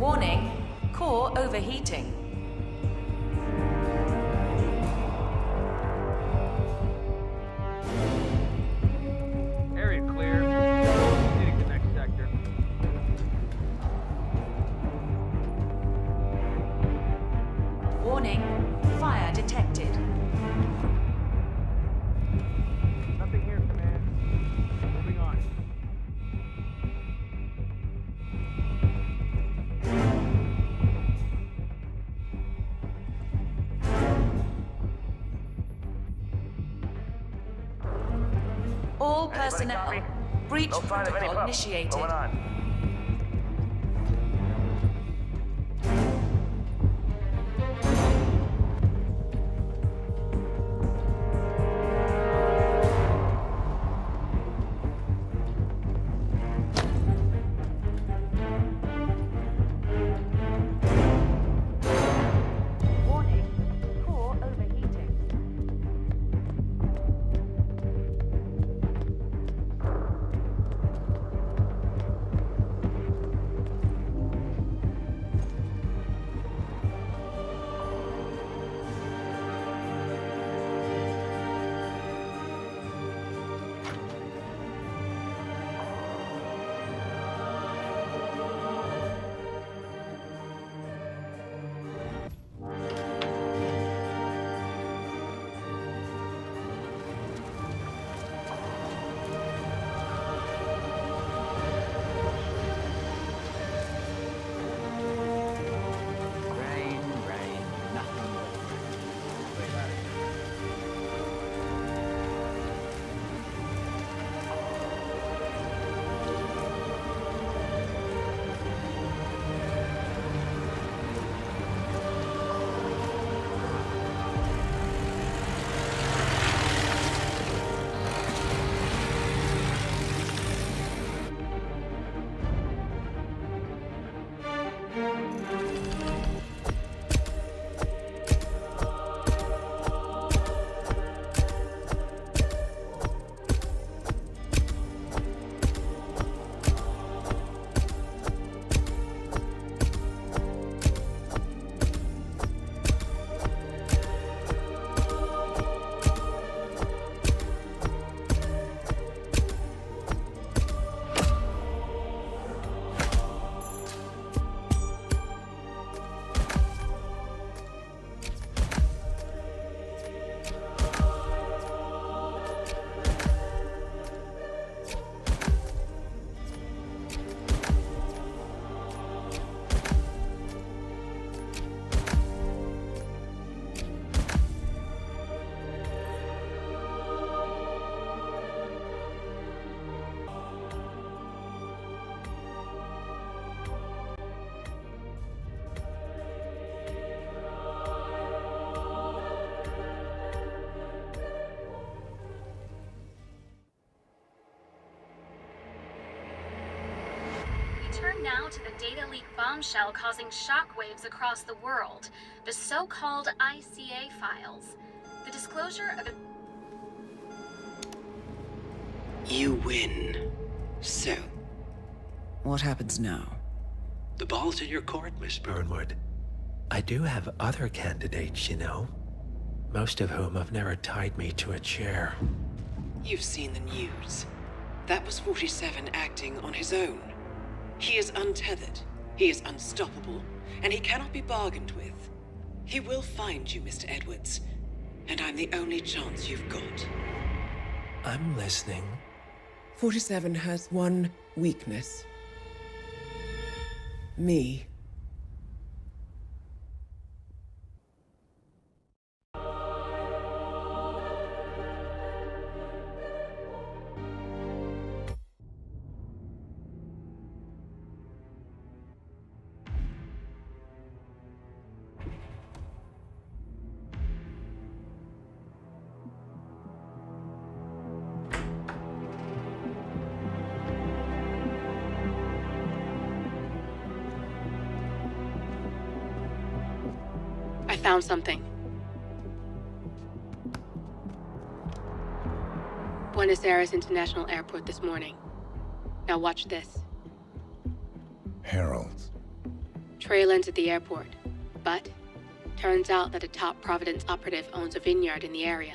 Warning, core overheating. Area clear. Proceeding to next sector. Warning, fire detected. Nothing here, command. Moving on. All personnel. copy? Breach No sign of any protocol pup. initiated. Going on. Warning, core overheating. Rain, rain, nothing but rain. We turn now to the data leak bombshell causing shockwaves across the world, the so-called ICA files. The disclosure of a You win. So, what happens now? The ball's in your court, Miss Burnwood. I do have other candidates, you know. Most of whom have never tied me to a chair. You've seen the news. That was 47 acting on his own. He is untethered, he is unstoppable, and he cannot be bargained with. He will find you, Mr. Edwards, and I'm the only chance you've got. I'm listening. 47 has one weakness. Me. I found something. Buenos Aires International Airport this morning. Now watch this. Heralds. Trail ends at the airport, but turns out that a top Providence operative owns a vineyard in the area.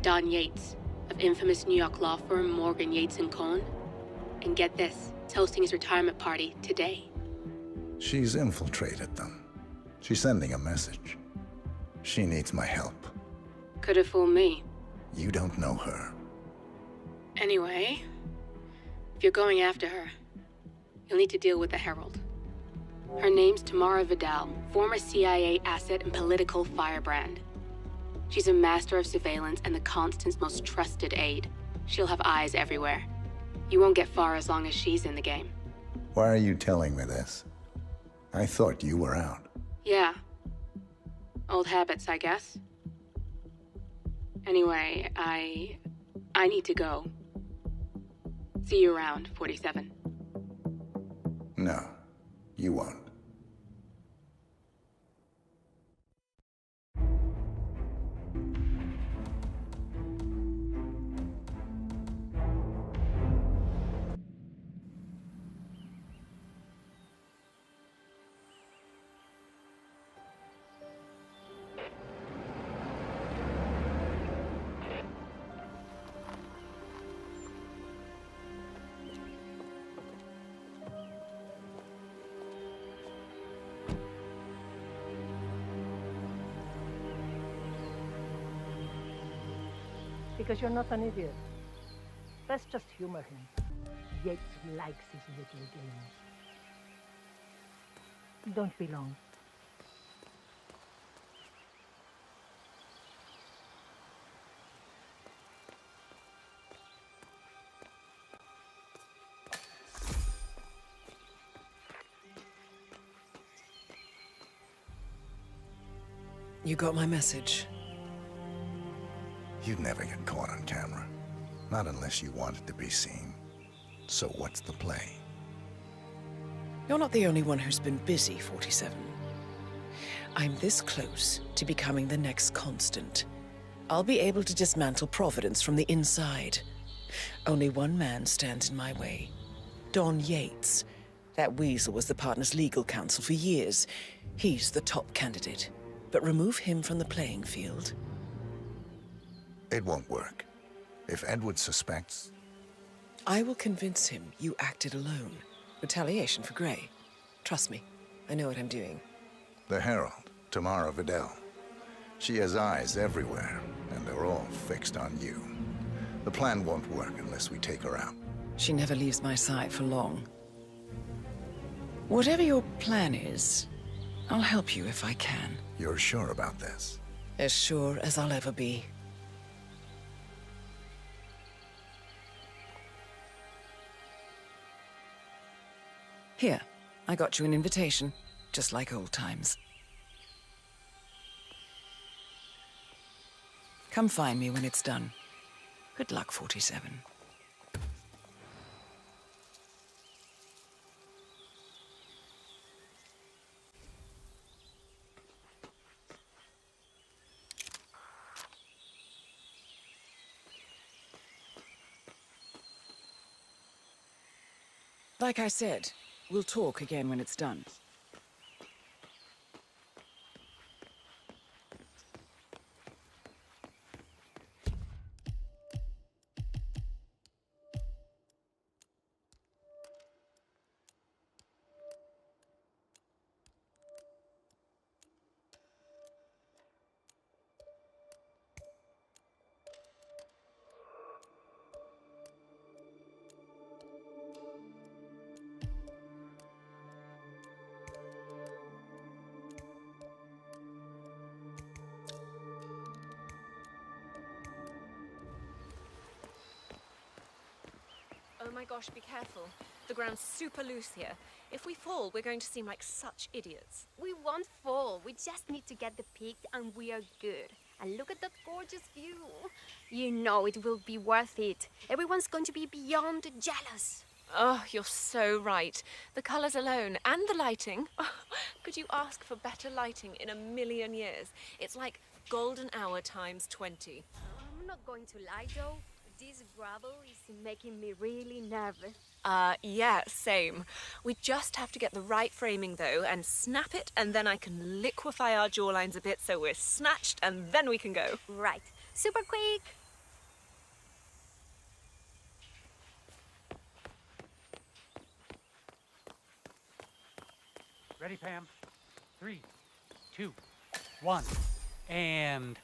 Don Yates, of infamous New York law firm Morgan, Yates & Cohn. And get this, is hosting his retirement party today. She's infiltrated them. She's sending a message. She needs my help. Could have fooled me. You don't know her. Anyway, if you're going after her, you'll need to deal with the Herald. Her name's Tamara Vidal, former CIA asset and political firebrand. She's a master of surveillance and the Constant's most trusted aide. She'll have eyes everywhere. You won't get far as long as she's in the game. Why are you telling me this? I thought you were out. Yeah. Old habits, I guess. Anyway, I need to go. See you around, 47. No, you won't. Because you're not an idiot. Let's just humor him. Yates likes his little games. Don't be long. You got my message. You'd never get caught on camera. Not unless you wanted to be seen. So what's the play? You're not the only one who's been busy, 47. I'm this close to becoming the next Constant. I'll be able to dismantle Providence from the inside. Only one man stands in my way. Don Yates. That weasel was the partner's legal counsel for years. He's the top candidate. But remove him from the playing field. It won't work. If Edward suspects... I will convince him you acted alone. Retaliation for Grey. Trust me, I know what I'm doing. The Herald, Tamara Vidal. She has eyes everywhere, and they're all fixed on you. The plan won't work unless we take her out. She never leaves my side for long. Whatever your plan is, I'll help you if I can. You're sure about this? As sure as I'll ever be. Here, I got you an invitation, just like old times. Come find me when it's done. Good luck, 47. Like I said, we'll talk again when it's done. Oh my gosh, be careful. The ground's super loose here. If we fall, we're going to seem like such idiots. We won't fall. We just need to get the peak and we are good. And look at that gorgeous view. You know it will be worth it. Everyone's going to be beyond jealous. Oh, you're so right. The colors alone and the lighting. Could you ask for better lighting in a million years? It's like golden hour times 20. I'm not going to lie, though. This gravel is making me really nervous. Yeah, same. We just have to get the right framing, though, and snap it, and then I can liquefy our jawlines a bit so we're snatched, and then we can go. Right. Super quick. Ready, Pam? 3, 2, 1, and...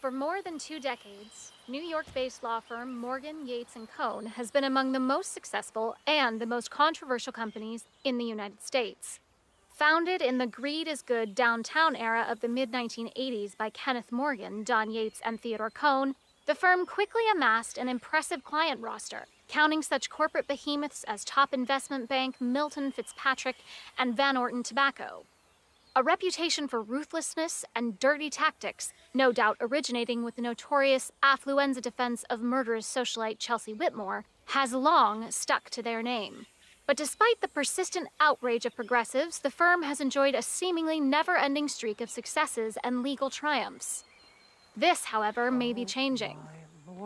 For more than 2 decades, New York-based law firm Morgan, Yates & Cohn has been among the most successful and the most controversial companies in the United States. Founded in the greed is good downtown era of the mid-1980s by Kenneth Morgan, Don Yates, and Theodore Cohn, the firm quickly amassed an impressive client roster, counting such corporate behemoths as Top Investment Bank, Milton Fitzpatrick, and Van Orton Tobacco. A reputation for ruthlessness and dirty tactics, no doubt originating with the notorious affluenza defense of murderous socialite Chelsea Whitmore, has long stuck to their name. But despite the persistent outrage of progressives, the firm has enjoyed a seemingly never-ending streak of successes and legal triumphs. This, however, may be changing.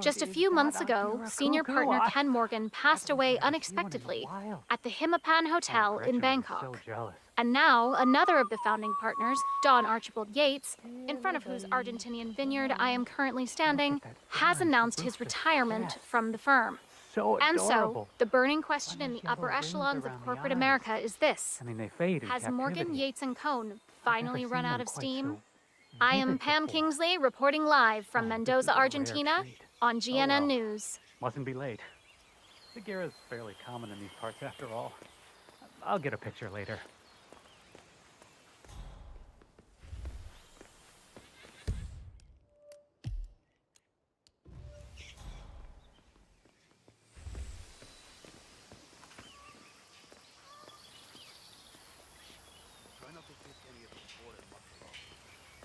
Just a few months ago, senior partner Ken Morgan passed away unexpectedly at the Hitman Hotel in Bangkok. And now, another of the founding partners, Don Archibald Yates, in front of whose Argentinian vineyard I am currently standing, has announced his retirement from the firm. And so, the burning question in the upper echelons of corporate America is this. Has Morgan, Yates & Cohn finally run out of steam? I am Pam Kingsley, reporting live from Mendoza, Argentina, on GNN News. Mustn't be late. The gear is fairly common in these parts after all. I'll get a picture later.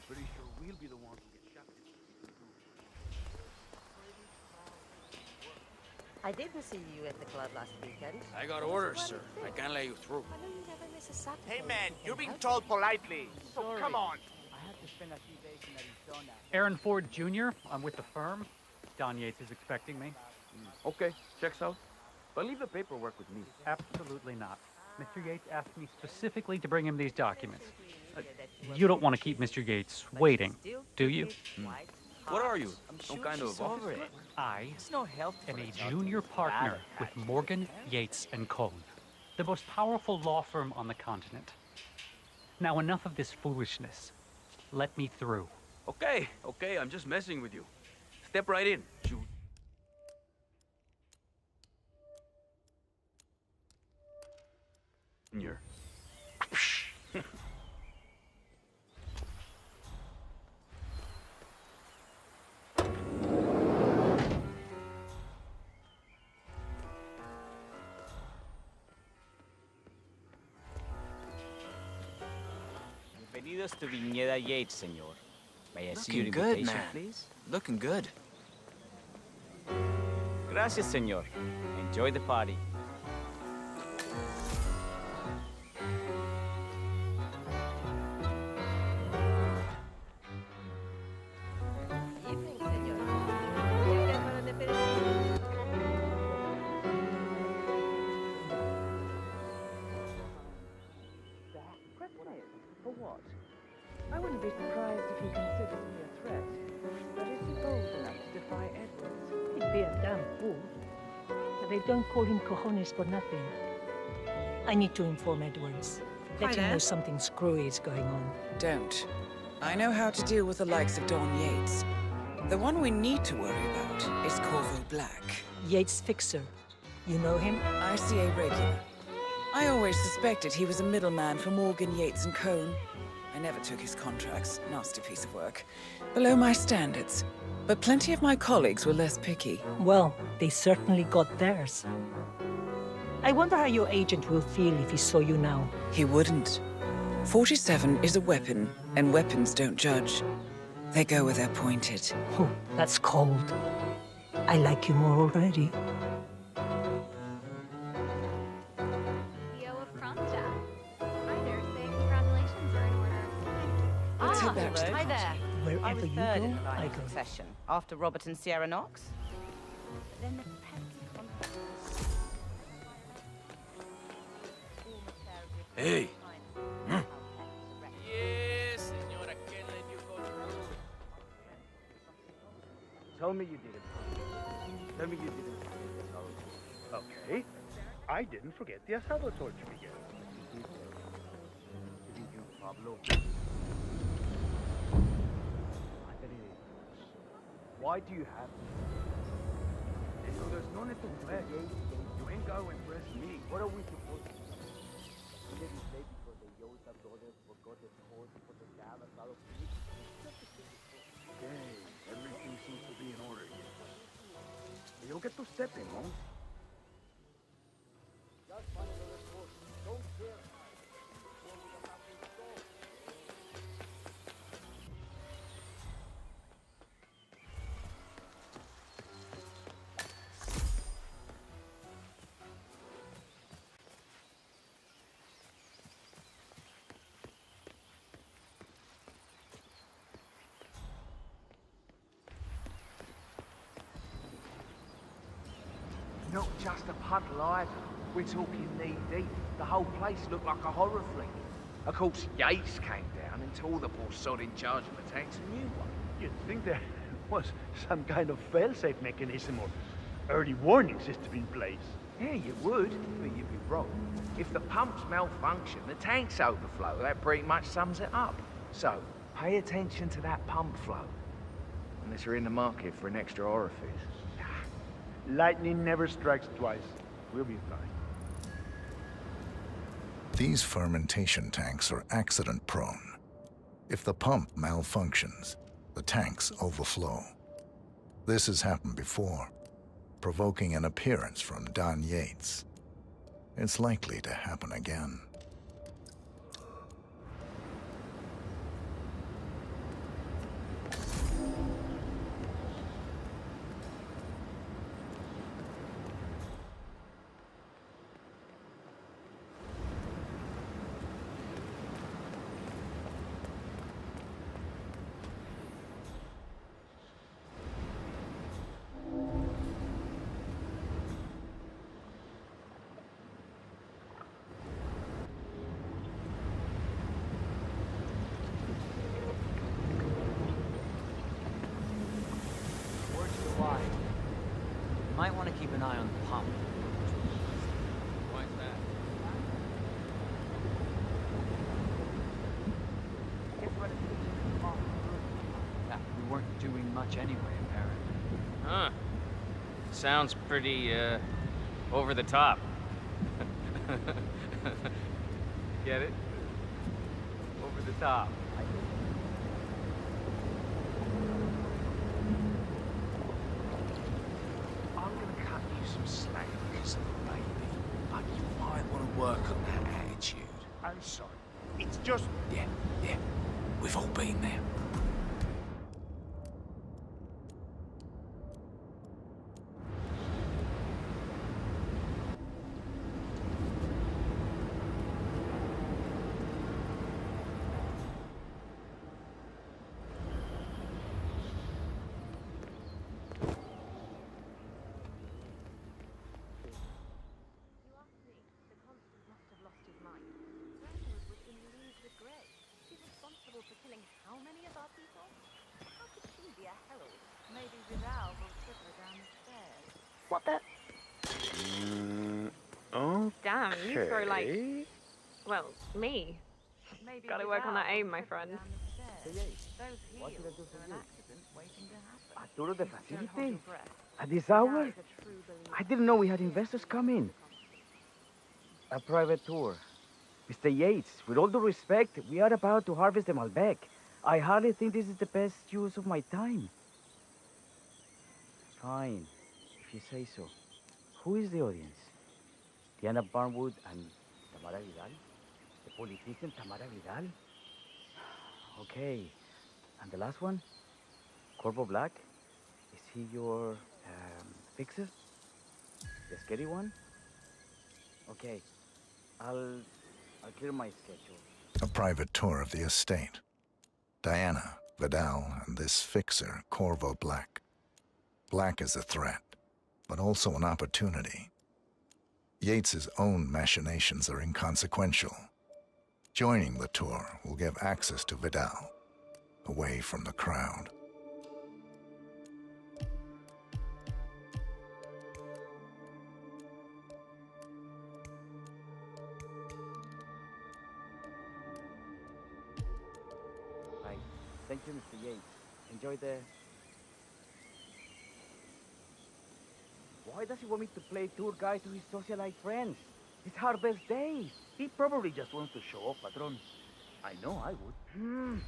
Pretty sure we'll be the ones who get shot. I didn't see you at the club last weekend. I got orders, sir. I can't let you through. Hey man, you're being told politely. So come on. I have to spend a few days in Arizona. Aaron Ford Jr., I'm with the firm. Don Yates is expecting me. Okay, checks out. But leave the paperwork with me. Absolutely not. Mr. Yates asked me specifically to bring him these documents. You don't want to keep Mr. Yates waiting, do you? What are you? Some kind of office? I am a junior partner with Morgan, Yates & Cohn, the most powerful law firm on the continent. Now enough of this foolishness. Let me through. Okay, I'm just messing with you. Step right in. Junior. Bienvenidos to Viñeda Yates, señor. May I see your Looking good, invitation, man. please? Looking good. Gracias, señor. Enjoy the party. Evening, senor. Ticket para the period. For what? I wouldn't be surprised if he considers me a threat. But is he bold enough to defy Edwards? He'd be a damn fool. But they don't call him cojones for nothing. I need to inform Edwards. Let him know something screwy is going on. Don't. I know how to deal with the likes of Don Yates. The one we need to worry about is Corvo Black. Yates Fixer. You know him? ICA regular. I always suspected he was a middleman for Morgan, Yates & Cohn. I never took his contracts. Nasty piece of work. Below my standards. But plenty of my colleagues were less picky. Well, they certainly got theirs. I wonder how your agent will feel if he saw you now. He wouldn't. 47 is a weapon, and weapons don't judge. They go where they're pointed. Oh, that's cold. I like you more already. CEO of Kronstadt. Hi there, saying congratulations are in order. Let's head back to the Hi there. Wherever I was you third in go, the line I of go. succession, after Robert and Sierra Knox. Then the pesky contract. Hey! Yes, senor, I can't let you go through. Tell me you didn't. Tell me you didn't forget the asado torch. Okay. I didn't forget the asado torch, Miguel. Didn't you, Pablo? Why do you have to? So there's no need to press. You ain't got to impress me. What are we supposed to do? Getting late because the Yoda brothers forgot the torch for the gas asado torch. Okay, everything seems to be in order here. You'll get to step in, huh? Just find another torch. Don't care. Not just a puddle either. We're talking knee-deep. The whole place looked like a horror flick. Of course, Yates came down and told the poor sod in charge of the tanks a new one. You'd think there was some kind of fail-safe mechanism or early warning system in place. Yeah, you would, but you'd be wrong. If the pumps malfunction, the tanks overflow. That pretty much sums it up. So, pay attention to that pump flow. Unless you're in the market for an extra orifice. Lightning never strikes twice. We'll be fine. These fermentation tanks are accident-prone. If the pump malfunctions, the tanks overflow. This has happened before, provoking an appearance from Don Yates. It's likely to happen again. Might want to keep an eye on the pump. Why's that? Yeah, we weren't doing much anyway, apparently. Huh. Sounds pretty, over the top. Get it? Over the top. I'm gonna cut you some slack recently, baby. But you might want to work on that attitude. I'm sorry. It's just... Yeah. We've all been there. What the? Okay. Damn, you throw like... Well, me. Gotta work on that aim, my friend. Arturo the facility? At this hour? I didn't know we had investors coming. A private tour. Mr. Yates, with all due respect, we are about to harvest the Malbec. I hardly think this is the best use of my time. Fine, if you say so. Who is the audience? Diana Barnwood and Tamara Vidal? The politician Tamara Vidal? Okay, and the last one? Corvo Black? Is he your fixer? The scary one? Okay, I'll clear my schedule. A private tour of the estate. Diana, Vidal, and this fixer, Corvo Black. Black is a threat, but also an opportunity. Yates's own machinations are inconsequential. Joining the tour will give access to Vidal, away from the crowd. Right. Thank you, Mr. Yates. Enjoy the... Why does he want me to play tour guide to his socialite friends? It's our best day. He probably just wants to show off, Patron. I know I would.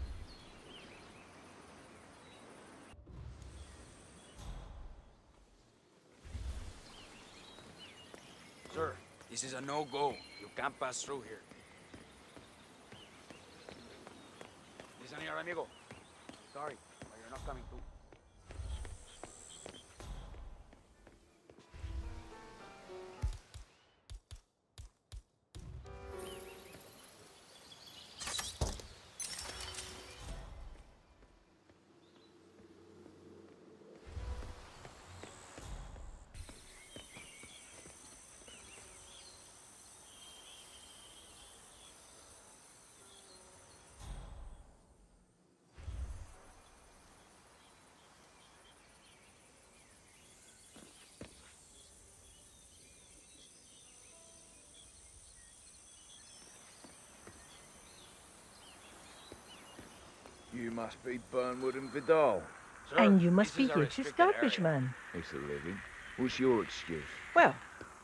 Sir, this is a no-go. You can't pass through here. Listen here, amigo. Sorry, but you're not coming through. You must be Burnwood and Vidal. Sir, And you must this be is a Yates' restricted garbage area. man. It's a living. What's your excuse? Well,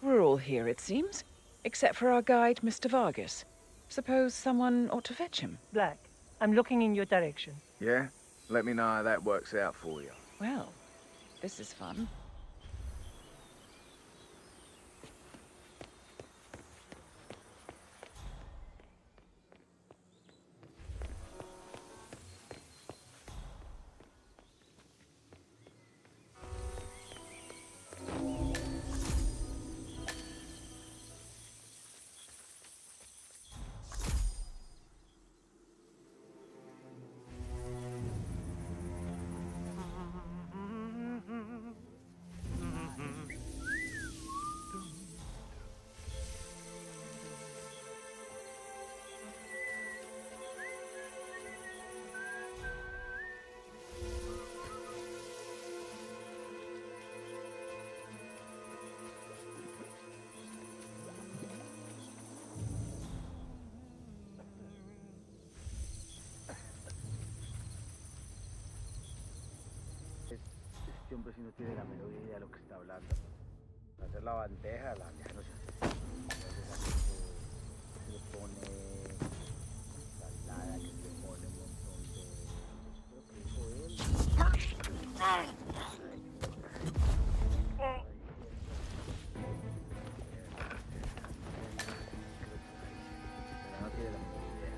we're all here, it seems. Except for our guide, Mr. Vargas. Suppose someone ought to fetch him. Black, I'm looking in your direction. Yeah? Let me know how that works out for you. Well, this is fun. Este hombre sí no tiene la menor idea de lo que está hablando. Para hacer la bandeja, la bandeja no se hace. Entonces aquí se le pone ensalada, que se le pone un montón de... Creo que dijo él. Pero no tiene la menor idea.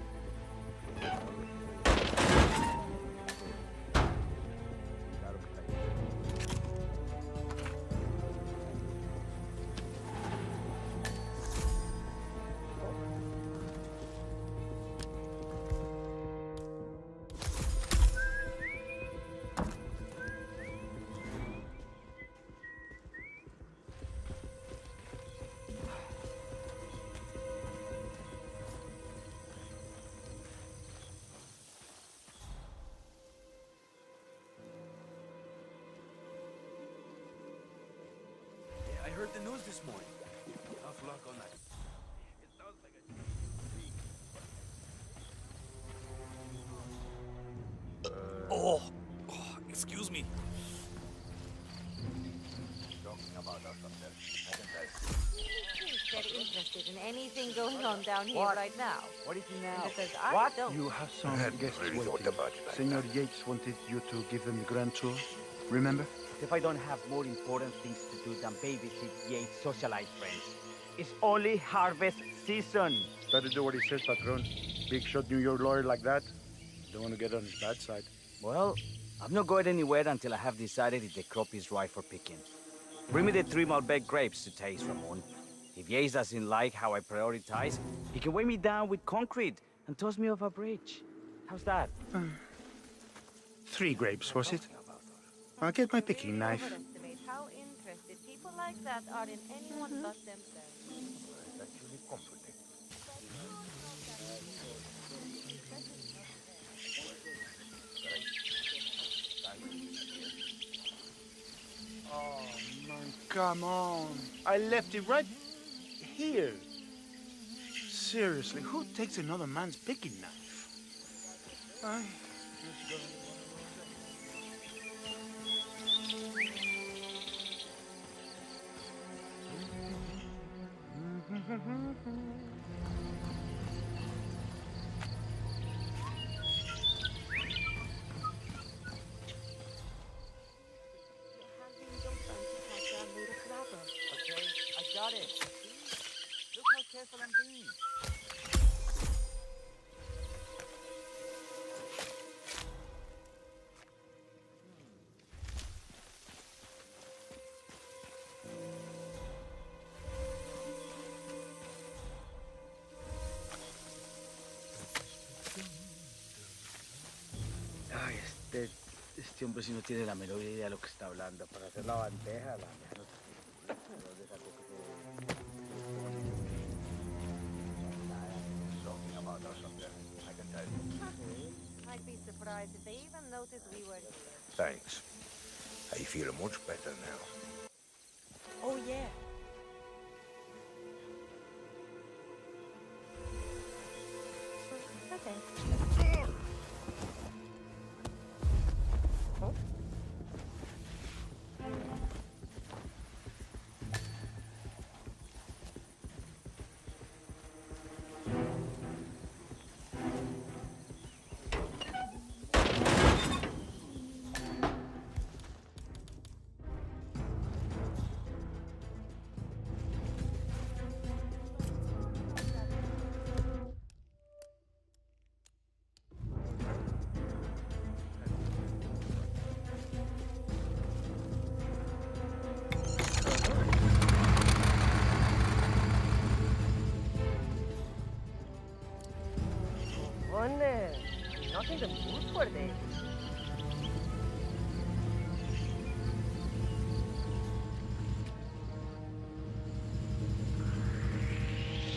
Claro que está bien. I heard the news this morning. Tough luck on that. It sounds like a... Oh, excuse me. Talking about us up there, haven't I? He's very interested in anything going on down here What? right now. What is he now? Because I What? don't. You have some hadn't guests really waiting. thought about it like Senor Yates wanted you to give them the grand tour. Remember? If I don't have more important things to do than babysit Yates' socialite friends. It's only harvest season. Better do what he says, Patron. Big shot New York lawyer like that. Don't want to get on his bad side. Well, I'm not going anywhere until I have decided if the crop is right for picking. Bring me the 3 Malbec grapes to taste, Ramon. If Yates doesn't like how I prioritize, he can weigh me down with concrete and toss me off a bridge. How's that? 3 grapes, was it? I'll get my picking knife. Overestimate how interested people like that are in anyone but themselves. It's actually comforting. Oh, man, come on. I left it right here. Seriously, who takes another man's picking knife? I just go. Okay, I got it. Look how careful I'm being. Ay, este hombre sí no tiene la menor idea de lo que está hablando. Para hacer la bandeja, la mejor. ¿De dónde sacó que se talking about us up there? I can tell you. I'd be surprised if they even noticed we were here. Thanks. I feel much better now. Oh, yeah. Okay. Not in the mood for this.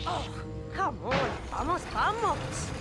Oh, come on. Vamos, vamos.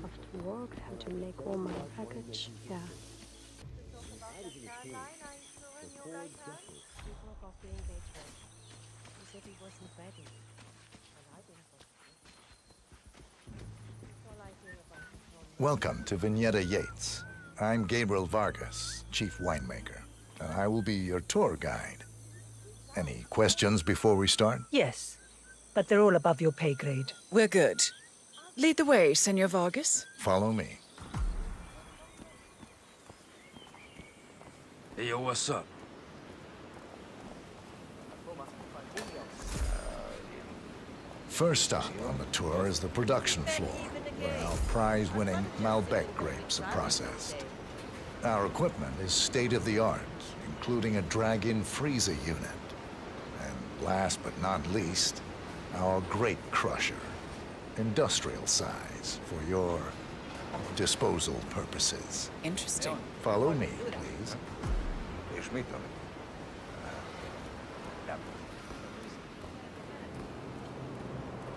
After work, have to make all my package. Yeah. Welcome to Vignetta Yates. I'm Gabriel Vargas, chief winemaker, and I will be your tour guide. Any questions before we start? Yes, but they're all above your pay grade. We're good. Lead the way, Senor Vargas. Follow me. Hey, yo, what's up? First stop on the tour is the production floor, where our prize-winning Malbec grapes are processed. Our equipment is state-of-the-art, including a drag-in freezer unit. And last but not least, our grape crusher, industrial size for your disposal purposes. Interesting. Follow me, please.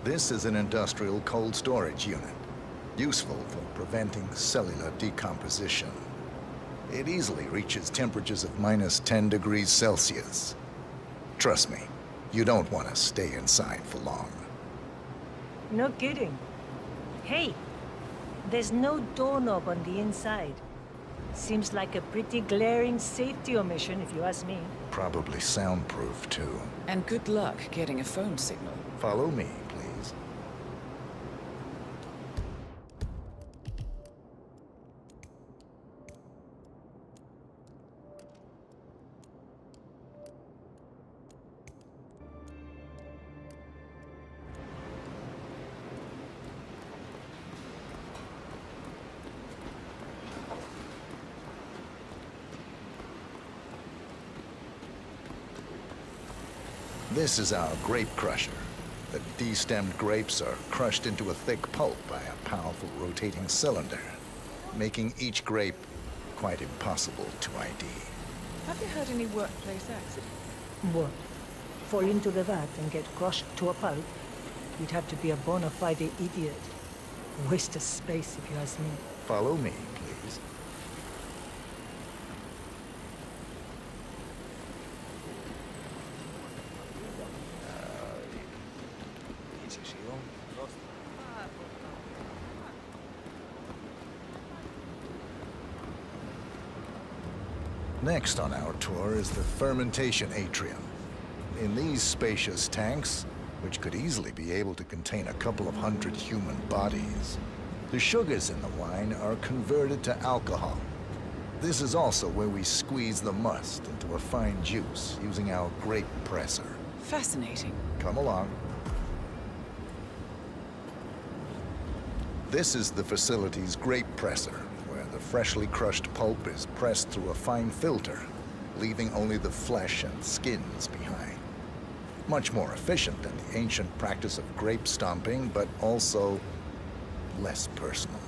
This is an industrial cold storage unit, useful for preventing cellular decomposition. It easily reaches temperatures of -10 degrees Celsius. Trust me, you don't want to stay inside for long. No kidding. Hey, there's no doorknob on the inside. Seems like a pretty glaring safety omission, if you ask me. Probably soundproof, too. And good luck getting a phone signal. Follow me, please. This is our grape crusher. The destemmed grapes are crushed into a thick pulp by a powerful rotating cylinder, making each grape quite impossible to ID. Have you had any workplace accidents? What? Fall into the vat and get crushed to a pulp? You'd have to be a bona fide idiot. Waste of space, if you ask me. Follow me, please. Next on our tour is the fermentation atrium. In these spacious tanks, which could easily be able to contain a couple of hundred human bodies, the sugars in the wine are converted to alcohol. This is also where we squeeze the must into a fine juice using our grape presser. Fascinating. Come along. This is the facility's grape presser, where the freshly crushed pulp is pressed through a fine filter, leaving only the flesh and skins behind. Much more efficient than the ancient practice of grape stomping, but also less personal.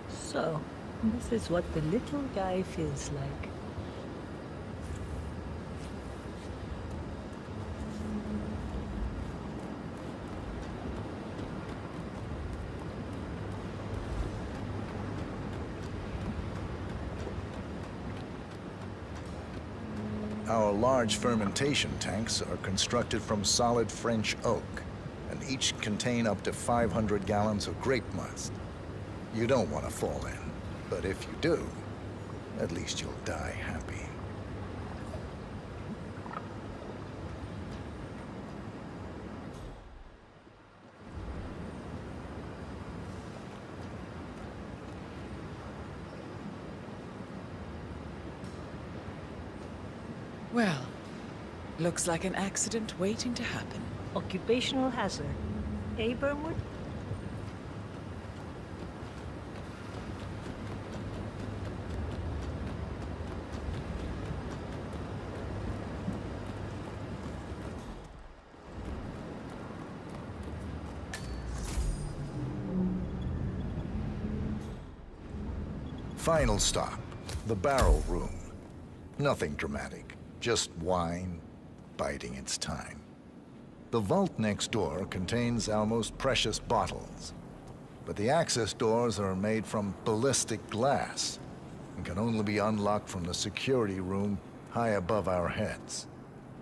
So, this is what the little guy feels like. Our large fermentation tanks are constructed from solid French oak, and each contain up to 500 gallons of grape must. You don't want to fall in, but if you do, at least you'll die happy. Well, looks like an accident waiting to happen. Occupational hazard. Eh, Burnwood? Final stop, the barrel room. Nothing dramatic, just wine biding its time. The vault next door contains our most precious bottles, but the access doors are made from ballistic glass and can only be unlocked from the security room high above our heads.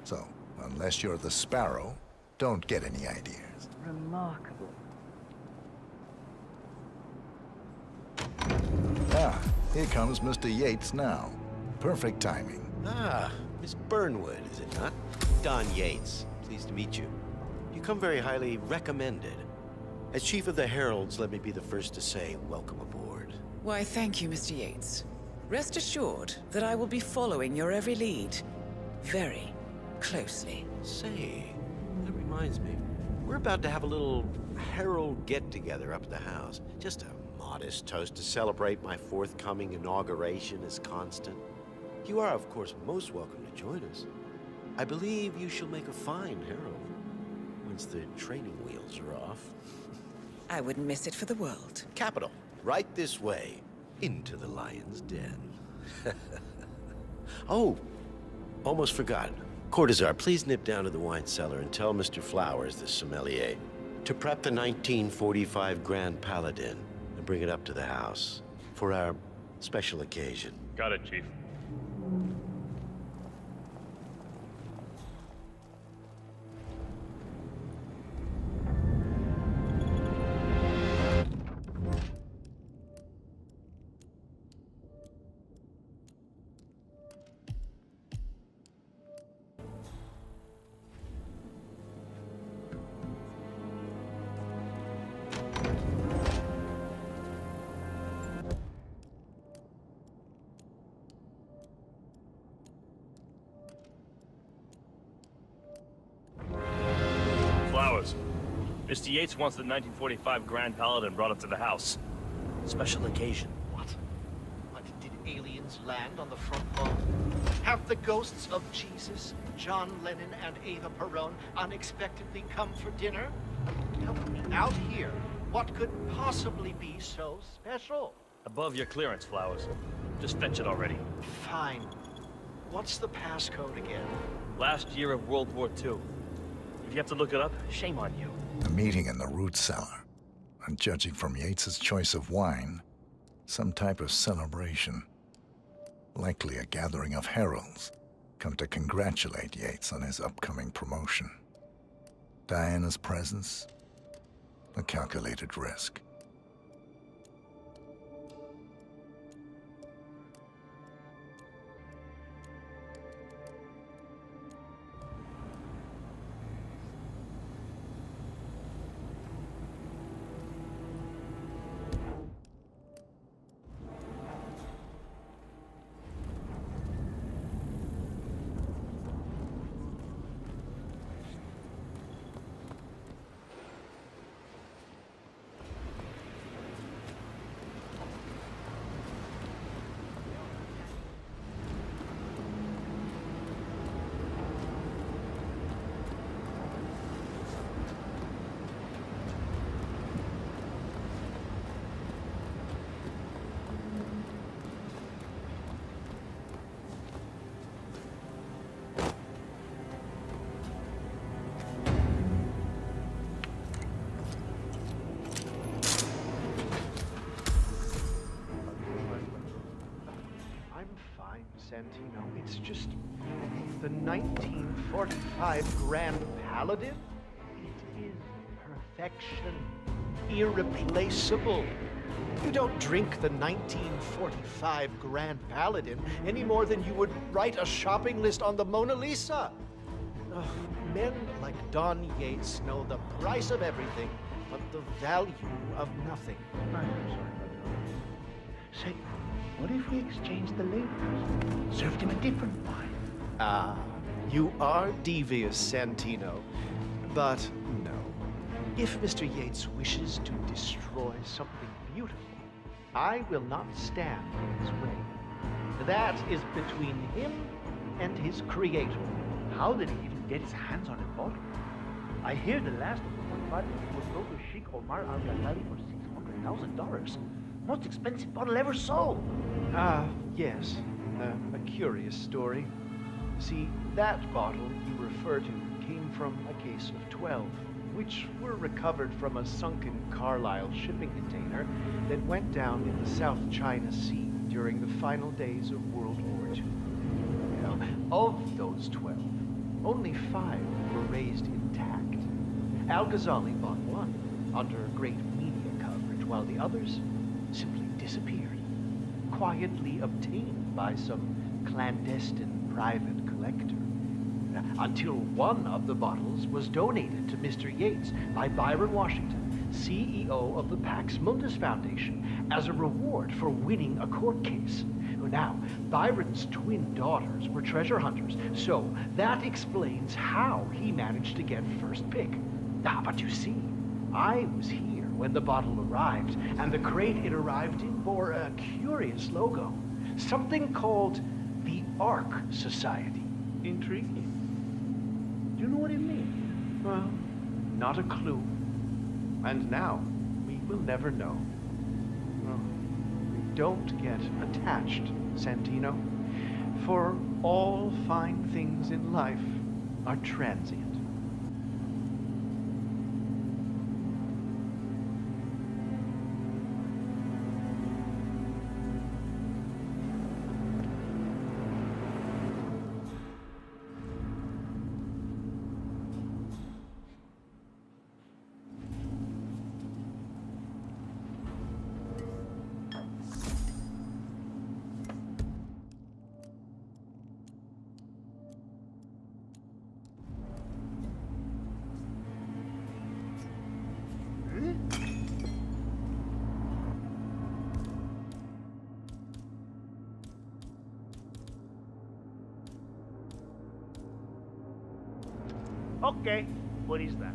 So, unless you're the Sparrow, don't get any ideas. Remarkable. Ah, here comes Mr. Yates now. Perfect timing. Ah, Miss Burnwood, is it not? Don Yates. Pleased to meet you. You come very highly recommended. As Chief of the Heralds, let me be the first to say welcome aboard. Why, thank you, Mr. Yates. Rest assured that I will be following your every lead very closely. Say, that reminds me. We're about to have a little herald get-together up at the house. Just a modest toast to celebrate my forthcoming inauguration as constant. You are, of course, most welcome to join us. I believe you shall make a fine herald once the training wheels are off. I wouldn't miss it for the world. Capital. Right this way, into the lion's den. Oh, almost forgot. Cortazar, please nip down to the wine cellar and tell Mr. Flowers, the sommelier, to prep the 1945 Grand Paladin and bring it up to the house for our special occasion. Got it, Chief. Flowers. Mr. Yates wants the 1945 Grand Paladin brought up to the house. Special occasion. What? Did aliens land on the front lawn? Have the ghosts of Jesus, John Lennon, and Eva Perón unexpectedly come for dinner? Help me out here. What could possibly be so special? Above your clearance, Flowers. Just fetch it already. Fine. What's the passcode again? Last year of World War II. If you have to look it up, shame on you. A meeting in the root cellar. And judging from Yates's choice of wine, some type of celebration. Likely a gathering of heralds come to congratulate Yates on his upcoming promotion. Diana's presence, a calculated risk. Santino, it's just the 1945 Grand Paladin. It is perfection, irreplaceable. You don't drink the 1945 Grand Paladin any more than you would write a shopping list on the Mona Lisa. Men like Don Yates know the price of everything, but the value of nothing. I'm sorry, but say, what if we exchanged the labels? Served him a different wine? Ah, you are devious, Santino. But no. If Mr. Yates wishes to destroy something beautiful, I will not stand in his way. That is between him and his creator. How did he even get his hands on a bottle? I hear the last of the party was sold to Sheikh Omar Al-Ghazali for $600,000. Most expensive bottle ever sold. Ah, yes. A curious story. See, that bottle you refer to came from a case of 12, which were recovered from a sunken Carlisle shipping container that went down in the South China Sea during the final days of World War II. Well, of those 12, only 5 were raised intact. Al-Ghazali bought one under great media coverage, while the others simply disappeared, quietly obtained by some clandestine private collector. Until one of the bottles was donated to Mr. Yates by Byron Washington, CEO of the Pax Mundus Foundation, as a reward for winning a court case. Now, Byron's twin daughters were treasure hunters, so that explains how he managed to get first pick. But you see, I was here when the bottle arrived, and the crate it arrived in bore a curious logo. Something called the Ark Society. Intriguing. Do you know what it means? Well, not a clue. And now, we will never know. Well, don't get attached, Santino, for all fine things in life are transient. Okay, what is that?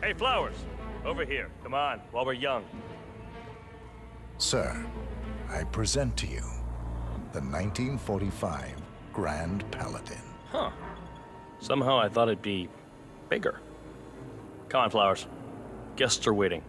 Hey, Flowers, over here. Come on, while we're young. Sir, I present to you the 1945 Grand Paladin. Huh. Somehow I thought it'd be bigger. Come on, Flowers. Guests are waiting.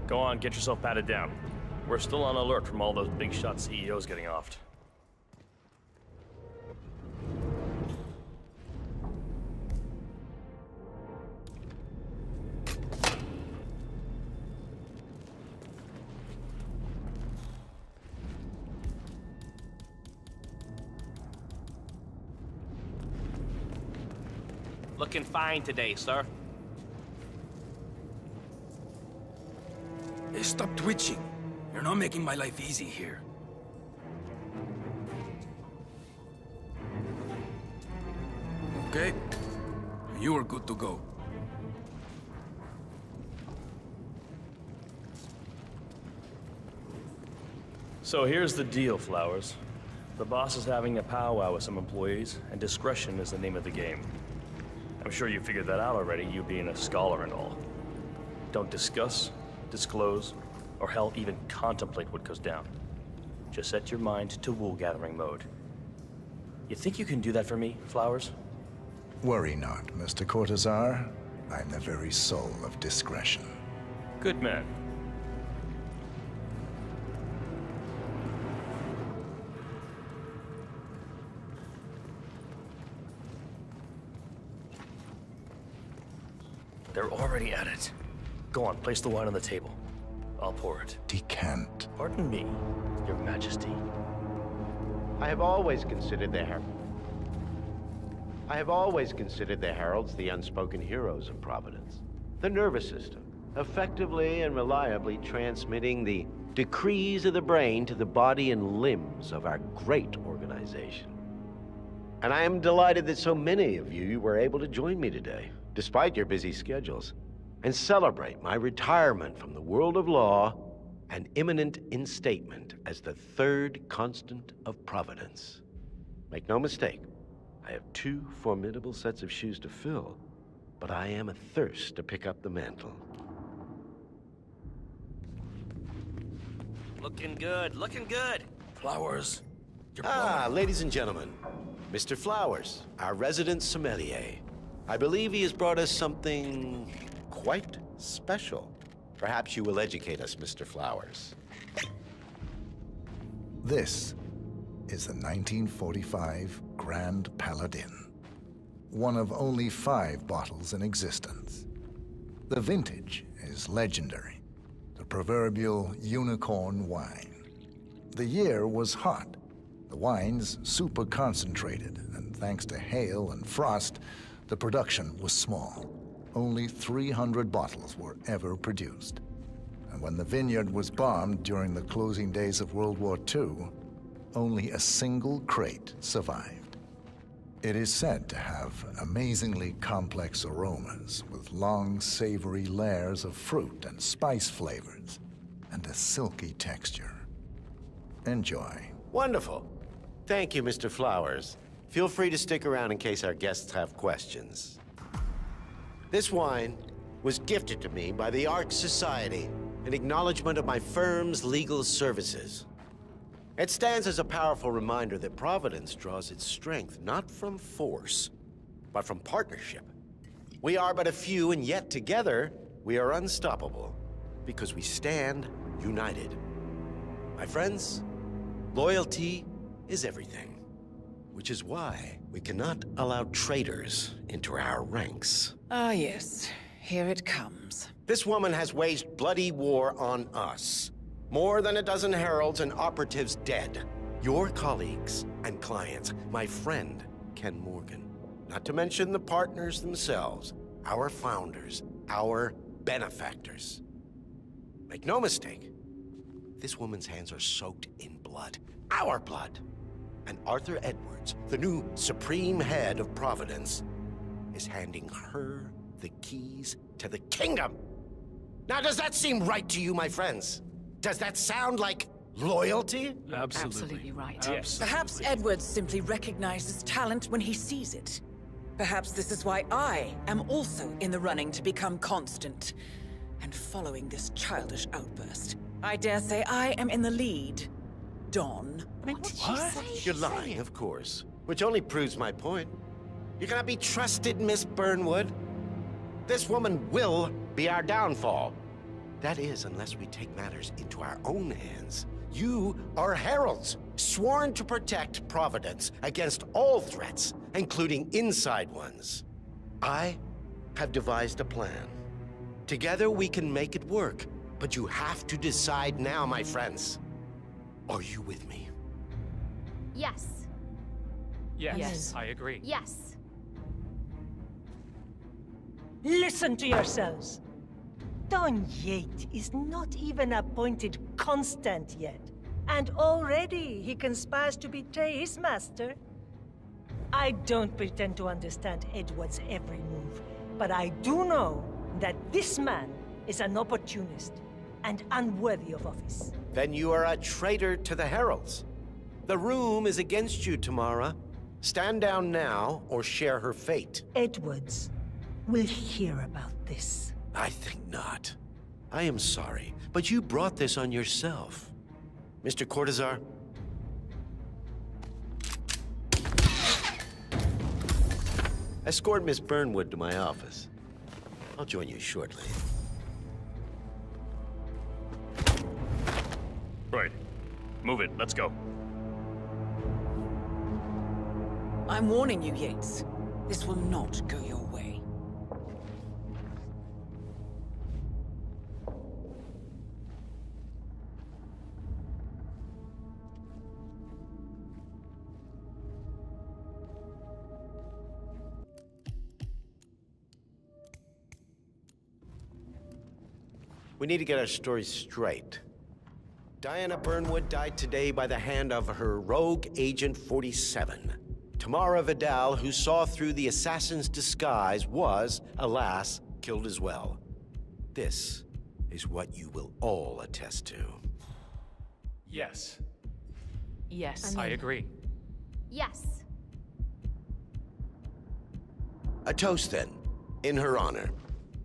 Go on, get yourself patted down. We're still on alert from all those big shot CEOs getting offed. Looking fine today, sir. Hey, stop twitching. You're not making my life easy here. Okay? You are good to go. So here's the deal, Flowers. The boss is having a powwow with some employees, and discretion is the name of the game. I'm sure you figured that out already, you being a scholar and all. Don't discuss, disclose, or hell, even contemplate what goes down. Just set your mind to wool-gathering mode. You think you can do that for me, Flowers? Worry not, Mr. Cortazar. I'm the very soul of discretion. Good man. They're already at it. Go on, place the wine on the table. I'll pour it. Decant. Pardon me, Your Majesty. I have always considered the heralds the unspoken heroes of Providence. The nervous system, effectively and reliably transmitting the decrees of the brain to the body and limbs of our great organization. And I am delighted that so many of you were able to join me today, despite your busy schedules, and celebrate my retirement from the world of law and imminent instatement as the third constant of Providence. Make no mistake, I have 2 formidable sets of shoes to fill, but I am athirst to pick up the mantle. Looking good, looking good. Flowers. Ladies and gentlemen, Mr. Flowers, our resident sommelier. I believe he has brought us something quite special. Perhaps you will educate us, Mr. Flowers. This is the 1945 Grand Paladin, one of only 5 bottles in existence. The vintage is legendary, the proverbial unicorn wine. The year was hot, the wine's super concentrated, and thanks to hail and frost, the production was small. Only 300 bottles were ever produced. And when the vineyard was bombed during the closing days of World War II, only a single crate survived. It is said to have amazingly complex aromas with long, savory layers of fruit and spice flavors, and a silky texture. Enjoy. Wonderful. Thank you, Mr. Flowers. Feel free to stick around in case our guests have questions. This wine was gifted to me by the Ark Society in acknowledgement of my firm's legal services. It stands as a powerful reminder that Providence draws its strength not from force, but from partnership. We are but a few, and yet together we are unstoppable because we stand united. My friends, loyalty is everything, which is why we cannot allow traitors into our ranks. Ah, yes. Here it comes. This woman has waged bloody war on us. More than a dozen heralds and operatives dead. Your colleagues and clients, my friend, Ken Morgan. Not to mention the partners themselves, our founders, our benefactors. Make no mistake, this woman's hands are soaked in blood. Our blood. And Arthur Edwards, the new supreme head of Providence, is handing her the keys to the kingdom. Now, does that seem right to you, my friends? Does that sound like loyalty? Absolutely right. Yes. Perhaps Edwards simply recognizes talent when he sees it. Perhaps this is why I am also in the running to become constant. And following this childish outburst, I dare say I am in the lead. Dawn. What did she say? You're lying, of course. Which only proves my point. You cannot be trusted, Miss Burnwood. This woman will be our downfall. That is, unless we take matters into our own hands. You are heralds, sworn to protect Providence against all threats, including inside ones. I have devised a plan. Together we can make it work, but you have to decide now, my friends. Are you with me? Yes. Yes, I agree. Yes. Listen to yourselves. Don Yates is not even appointed constant yet, and already he conspires to betray his master. I don't pretend to understand Edward's every move, but I do know that this man is an opportunist and unworthy of office. Then you are a traitor to the heralds. The room is against you, Tamara. Stand down now or share her fate. Edwards will hear about this. I think not. I am sorry, but you brought this on yourself. Mr. Cortazar? Escort Miss Burnwood to my office. I'll join you shortly. Right. Move it. Let's go. I'm warning you, Yates. This will not go your way. We need to get our story straight. Diana Burnwood died today by the hand of her rogue Agent 47. Tamara Vidal, who saw through the assassin's disguise, was, alas, killed as well. This is what you will all attest to. Yes. Yes. I agree. Yes. A toast, then, in her honor.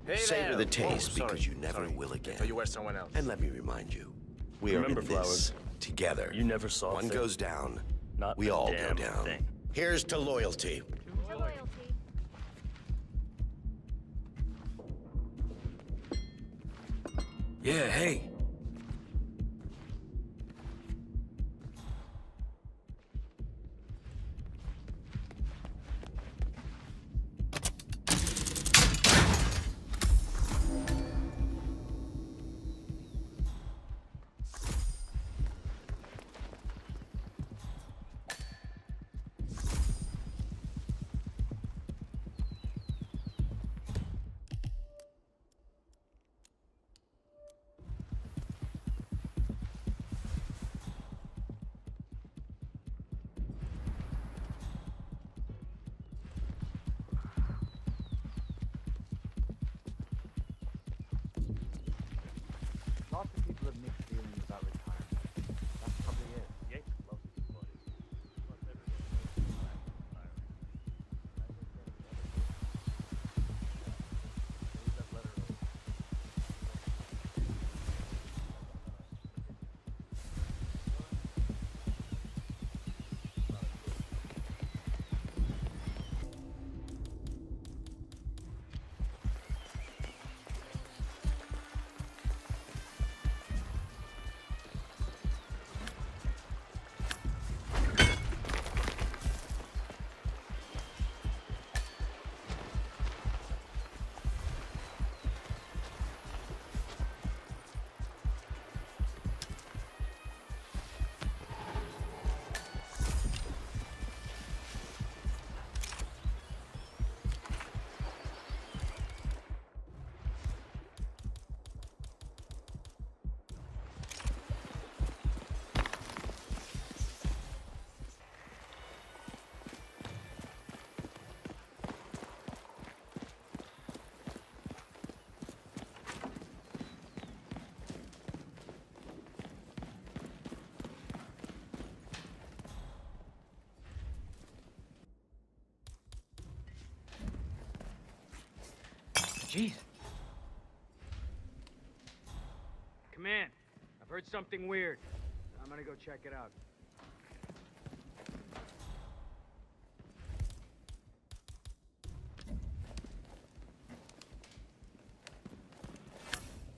Hey Savor there. the taste Oh, sorry, because you never sorry. will again. I thought you were someone else. And let me remind you, we Remember, are in this Flowers, together. you never saw One fit. goes down, Not we a all go damn down. thing. Here's to loyalty. To loyalty. Yeah, hey. Lots of people have mixed feelings about retirement. That's probably it. Yates loves his body. Jeez. Come in. I've heard something weird. I'm gonna go check it out.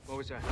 What was that?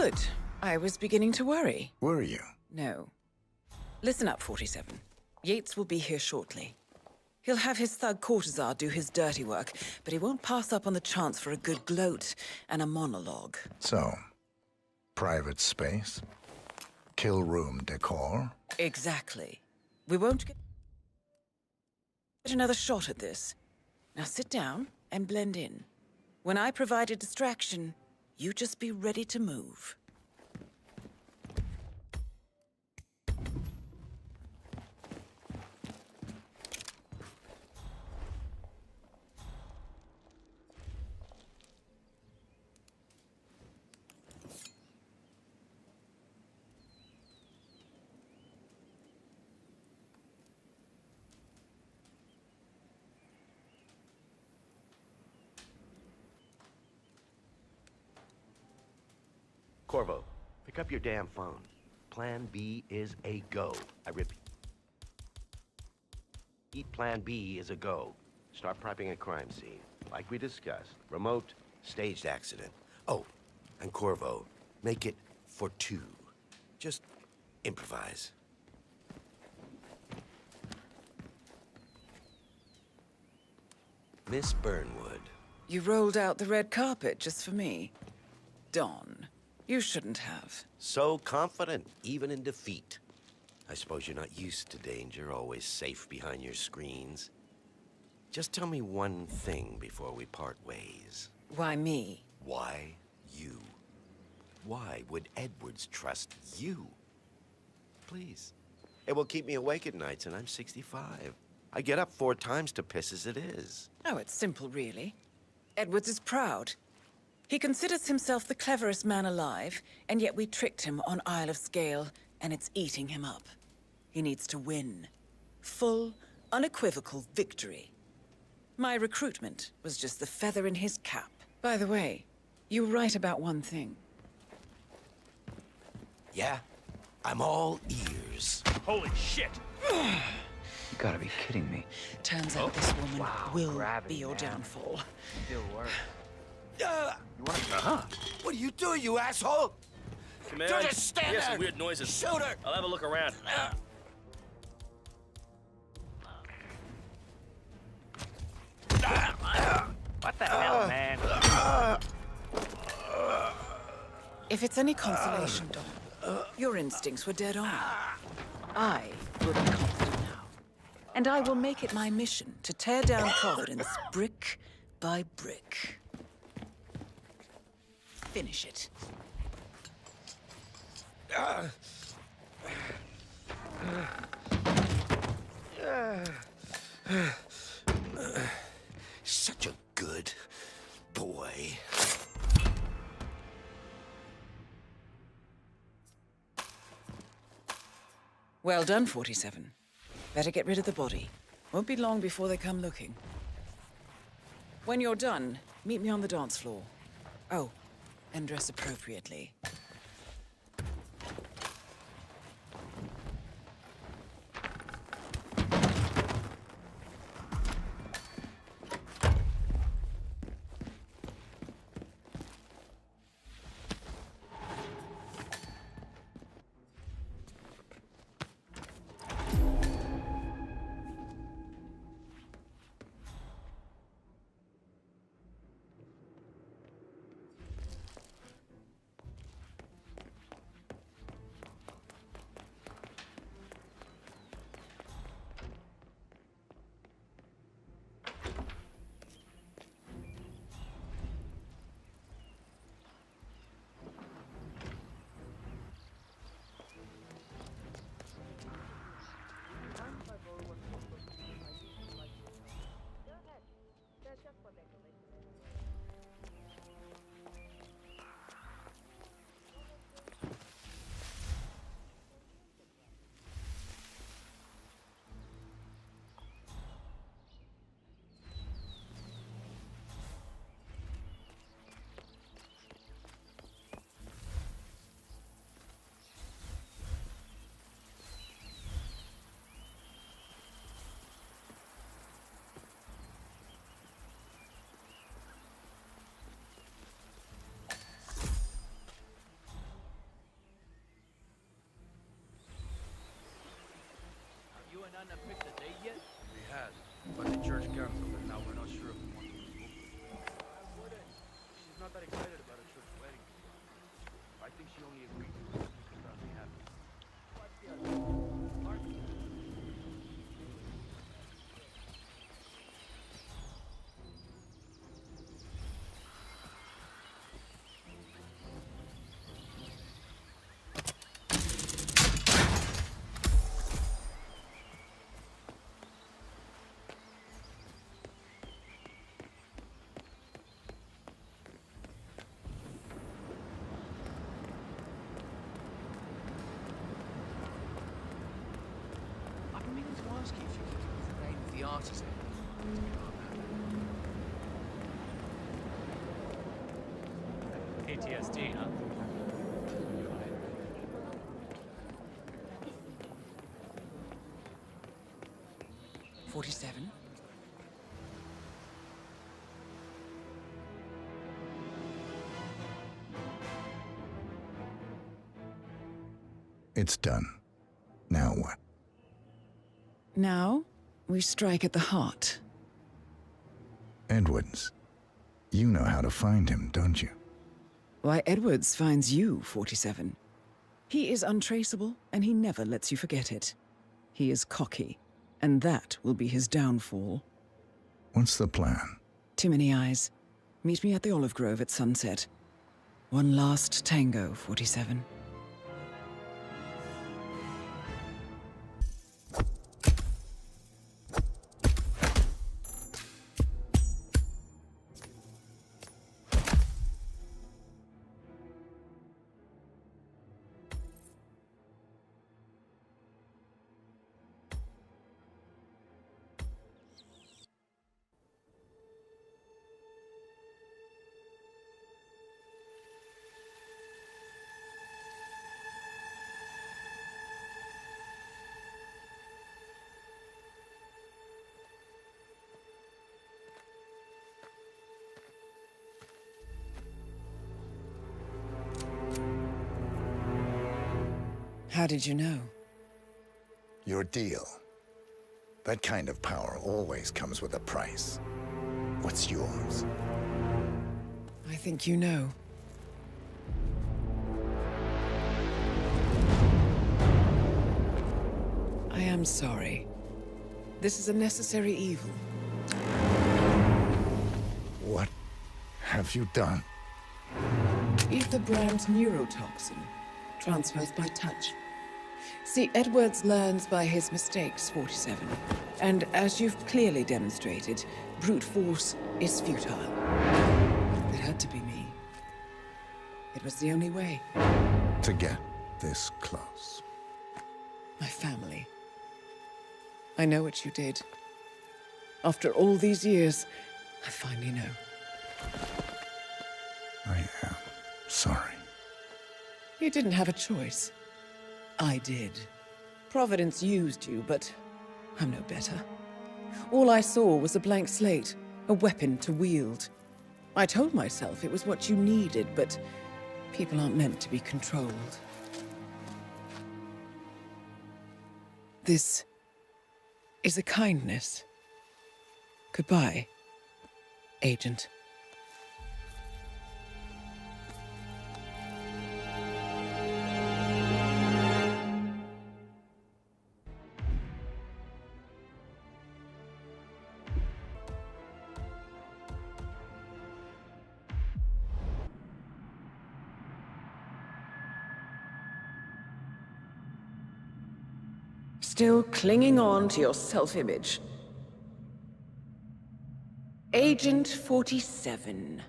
Good. I was beginning to worry. Were you? No. Listen up, 47. Yates will be here shortly. He'll have his thug Cortazar do his dirty work, but he won't pass up on the chance for a good gloat and a monologue. So, private space? Kill room decor? Exactly. We won't get another shot at this. Now sit down and blend in. When I provide a distraction, you just be ready to move. Corvo, pick up your damn phone. Plan B is a go. I repeat. Plan B is a go. Start prepping a crime scene. Like we discussed. Remote, staged accident. Oh, and Corvo, make it for 2. Just improvise. Miss Burnwood. You rolled out the red carpet just for me. Don, you shouldn't have. So confident, even in defeat. I suppose you're not used to danger, always safe behind your screens. Just tell me one thing before we part ways. Why me? Why you? Why would Edwards trust you? Please. It will keep me awake at nights, and I'm 65. I get up 4 times to piss as it is. Oh, it's simple, really. Edwards is proud. He considers himself the cleverest man alive, and yet we tricked him on Isle of Scale, and it's eating him up. He needs to win. Full, unequivocal victory. My recruitment was just the feather in his cap. By the way, you were right about one thing. Yeah? I'm all ears. Holy shit! You gotta be kidding me. Turns out this woman will be your downfall. Still works. You wanna... What are you doing, you asshole? Command, Don't just stand hear there! some weird noises. Shoot her! I'll have a look around. What the hell, man? If it's any consolation, Don, your instincts were dead on. I will be confident now. And I will make it my mission to tear down Providence brick by brick. Finish it. Such a good boy. Well done, 47. Better get rid of the body. Won't be long before they come looking. When you're done, meet me on the dance floor. Oh, and dress appropriately. but the church canceled, and now we're not sure if we want to remove her. She's not that excited about a church wedding. I think she only agreed to it because we have it. I've been meaning to ask you if you could give me the name of the artisan. PTSD, huh? 47? It's done. Now what? Now, we strike at the heart. Edwards. You know how to find him, don't you? Why, Edwards finds you, 47. He is untraceable, and he never lets you forget it. He is cocky, and that will be his downfall. What's the plan? Too many eyes. Meet me at the Olive Grove at sunset. One last tango, 47. How did you know? Your deal. That kind of power always comes with a price. What's yours? I think you know. I am sorry. This is a necessary evil. What have you done? Ether brand neurotoxin transfers by touch. See, Edwards learns by his mistakes, 47. And as you've clearly demonstrated, brute force is futile. It had to be me. It was the only way. To get this close. My family. I know what you did. After all these years, I finally know. I am sorry. You didn't have a choice. I did. Providence used you, but I'm no better. All I saw was a blank slate, a weapon to wield. I told myself it was what you needed, but people aren't meant to be controlled. This is a kindness. Goodbye, Agent. Still clinging on to your self-image. Agent 47,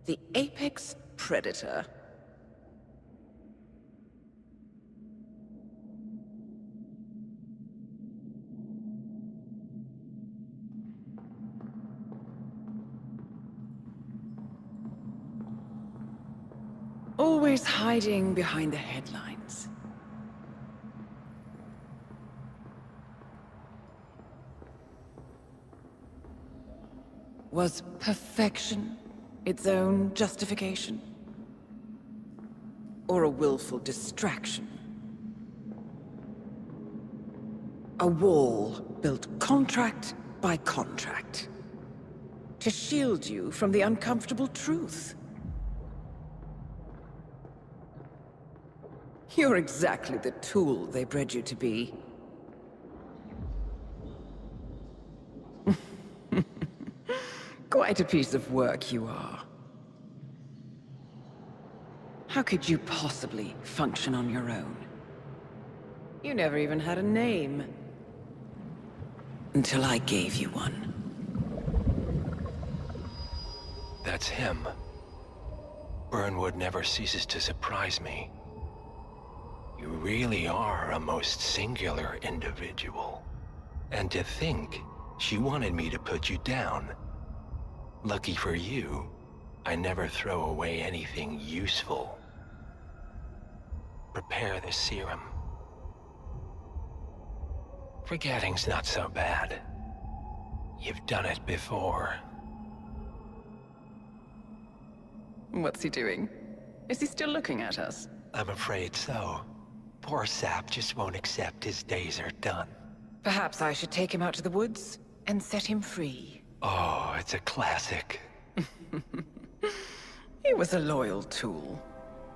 the apex predator. Always hiding behind the headlines. Was perfection its own justification? Or a willful distraction? A wall built contract by contract. To shield you from the uncomfortable truth. You're exactly the tool they bred you to be. Quite a piece of work you are. How could you possibly function on your own? You never even had a name. Until I gave you one. That's him. Burnwood never ceases to surprise me. You really are a most singular individual. And to think, she wanted me to put you down. Lucky for you, I never throw away anything useful. Prepare the serum. Forgetting's not so bad. You've done it before. What's he doing? Is he still looking at us? I'm afraid so. Poor Sap just won't accept his days are done. Perhaps I should take him out to the woods and set him free. Oh, it's a classic. He was a loyal tool.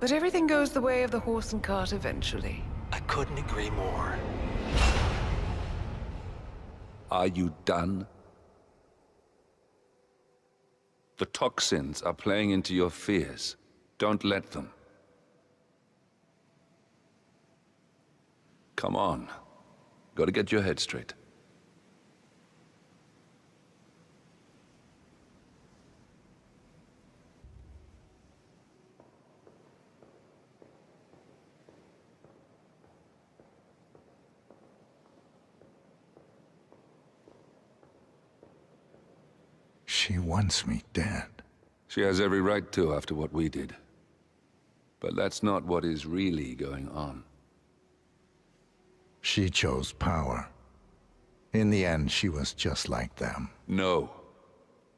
But everything goes the way of the horse and cart eventually. I couldn't agree more. Are you done? The toxins are playing into your fears. Don't let them. Come on. Gotta get your head straight. She wants me dead. She has every right to after what we did. But that's not what is really going on. She chose power. In the end, she was just like them. No.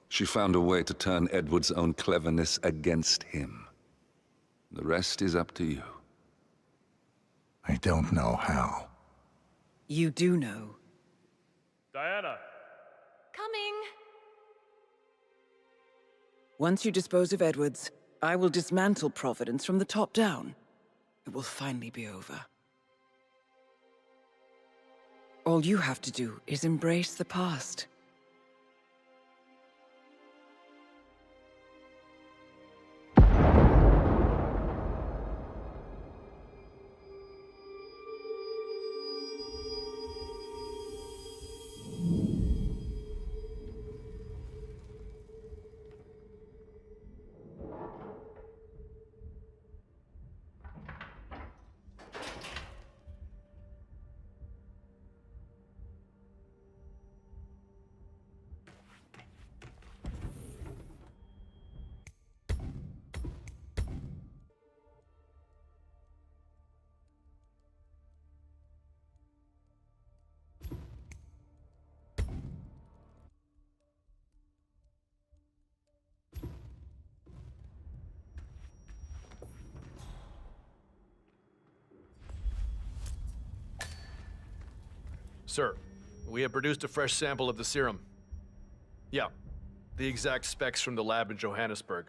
She found a way to turn Edward's own cleverness against him. The rest is up to you. I don't know how. You do know. Diana! Coming! Once you dispose of Edwards, I will dismantle Providence from the top down. It will finally be over. All you have to do is embrace the past. Sir, we have produced a fresh sample of the serum. Yeah, the exact specs from the lab in Johannesburg.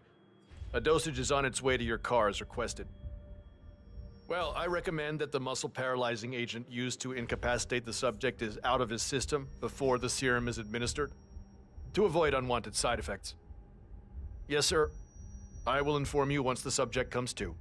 A dosage is on its way to your car as requested. Well, I recommend that the muscle-paralyzing agent used to incapacitate the subject is out of his system before the serum is administered, to avoid unwanted side effects. Yes, sir. I will inform you once the subject comes to.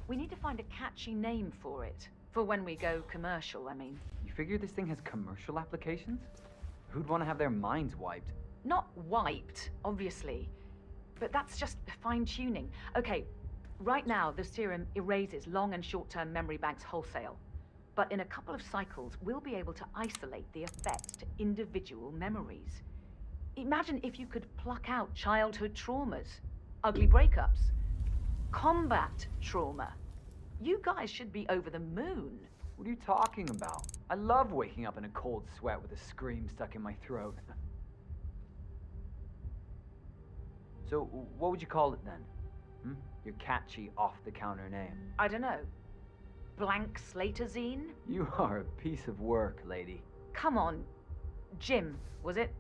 We need to find a catchy name for it. For when we go commercial, I mean. You figure this thing has commercial applications? Who'd want to have their minds wiped? Not wiped, obviously. But that's just fine-tuning. Okay, right now the serum erases long and short-term memory banks wholesale. But in a couple of cycles, we'll be able to isolate the effects to individual memories. Imagine if you could pluck out childhood traumas, ugly breakups, combat trauma. You guys should be over the moon. What are you talking about? I love waking up in a cold sweat with a scream stuck in my throat. So, what would you call it then? Your catchy, off-the-counter name. I don't know. Blank Slaterzine? You are a piece of work, lady. Come on. Jim, was it?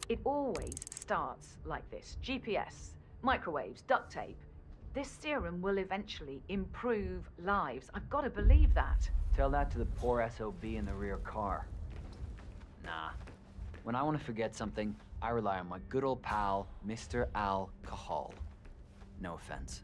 It always starts like this. GPS, microwaves, duct tape. This serum will eventually improve lives. I've got to believe that. Tell that to the poor SOB in the rear car. Nah. When I want to forget something, I rely on my good old pal, Mr. Alcohol. No offense.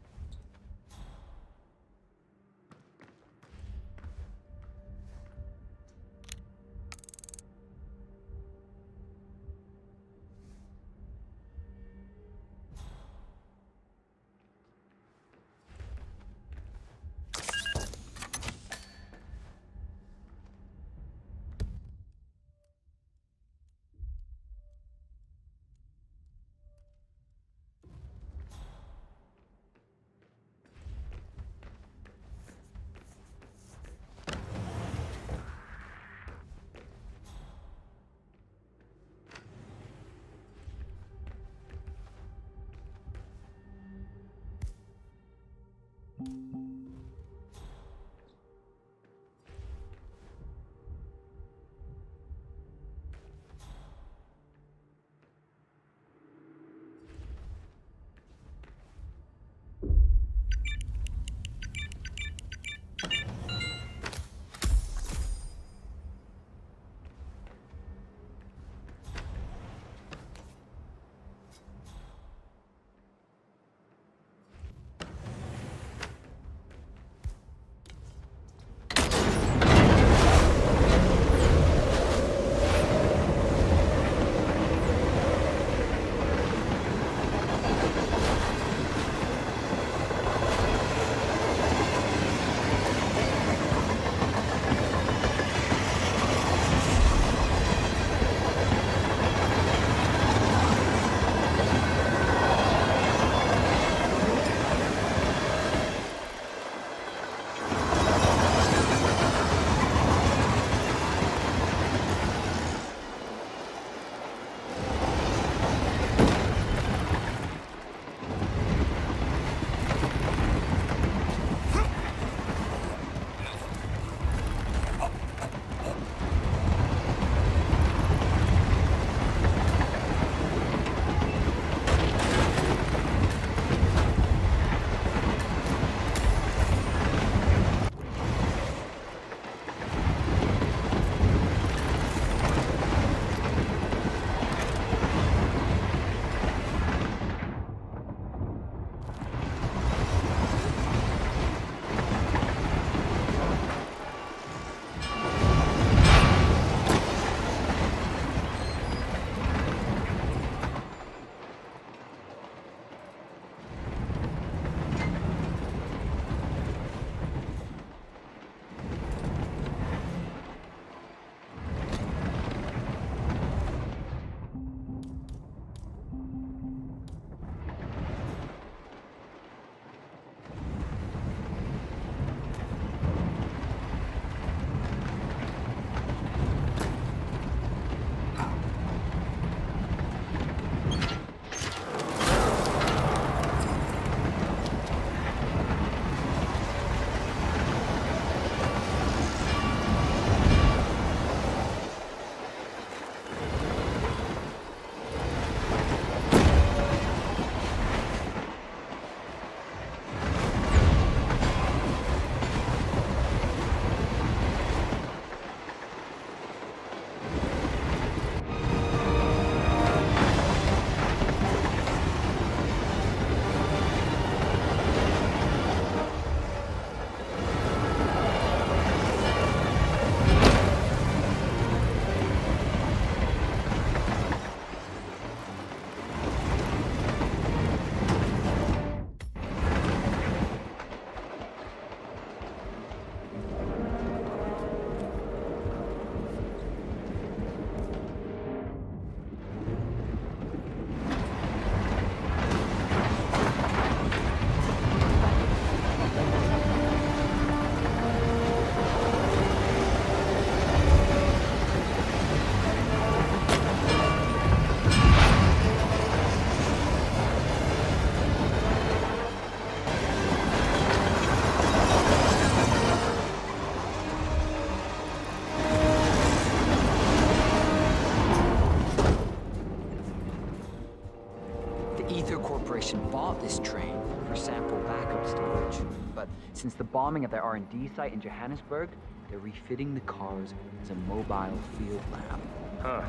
Corporation bought this train for sample backup storage. But since the bombing of their R&D site in Johannesburg, they're refitting the cars as a mobile field lab. Huh.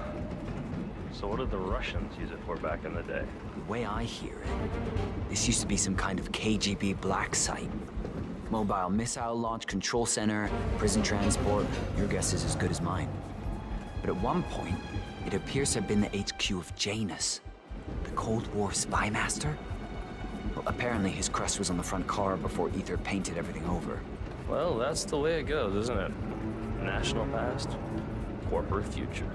So what did the Russians use it for back in the day? The way I hear it, this used to be some kind of KGB black site. Mobile missile launch control center, prison transport, your guess is as good as mine. But at one point, it appears to have been the HQ of Janus, the Cold War spy master. Well, apparently his crest was on the front car before Ether painted everything over. Well, that's the way it goes, isn't it? National past, corporate future.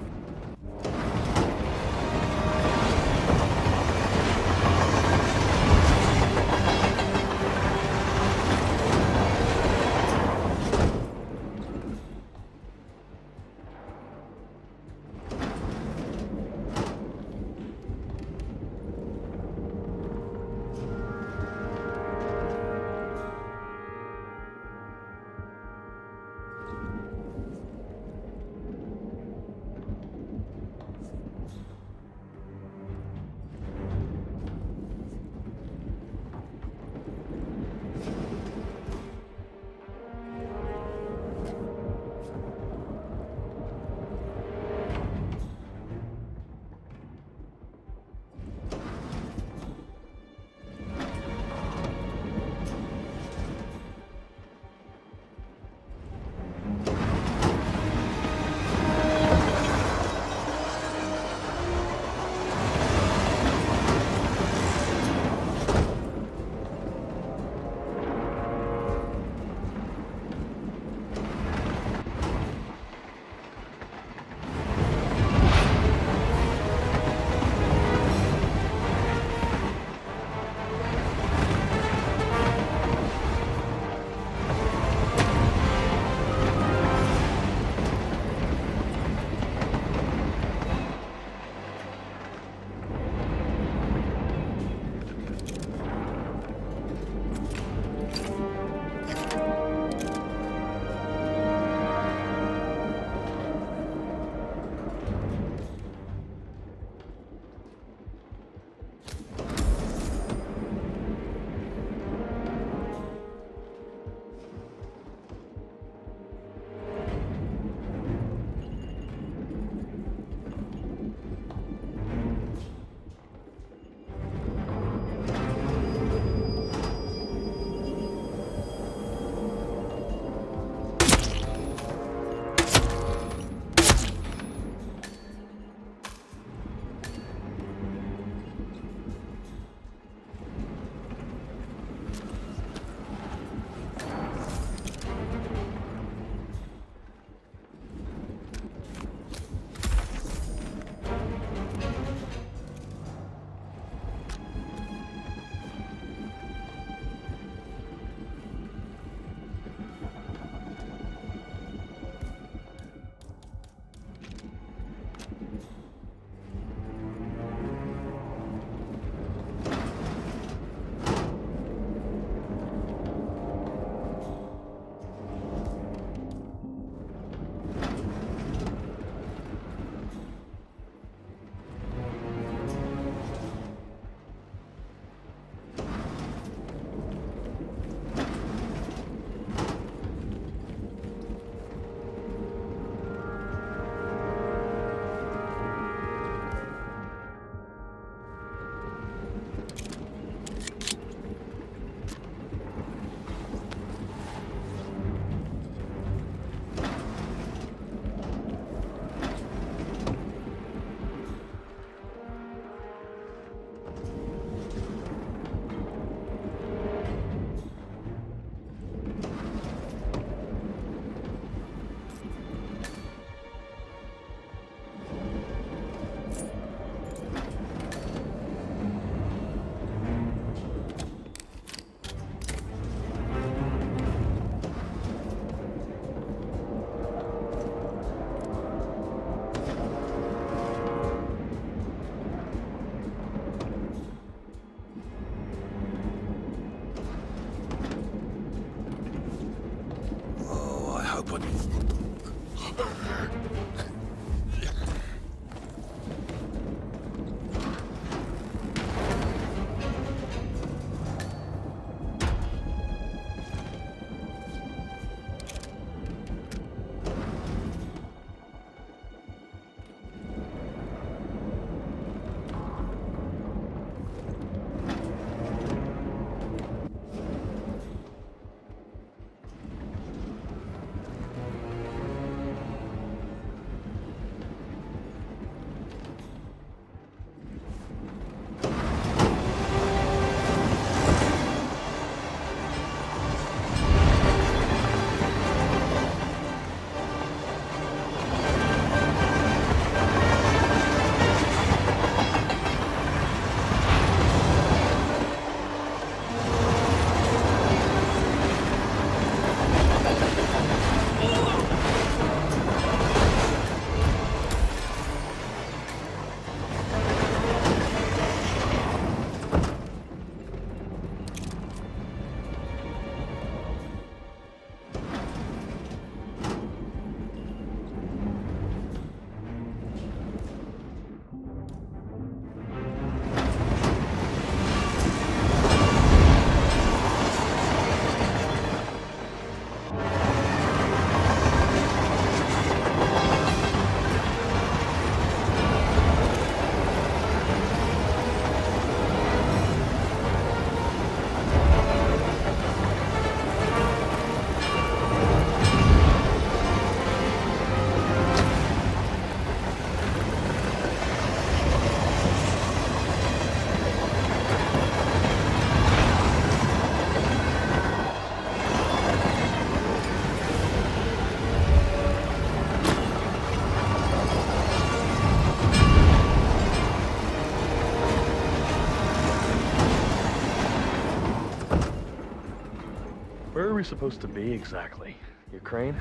we supposed to be exactly? Ukraine?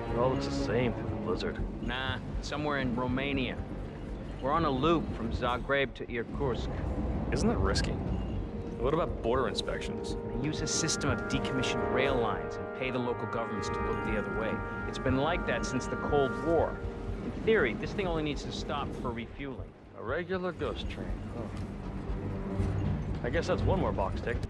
It all looks the same through the blizzard. Nah, somewhere in Romania. We're on a loop from Zagreb to Irkutsk. Isn't that risky? What about border inspections? They use a system of decommissioned rail lines and pay the local governments to look the other way. It's been like that since the Cold War. In theory, this thing only needs to stop for refueling. A regular ghost train, huh? I guess that's one more box ticked.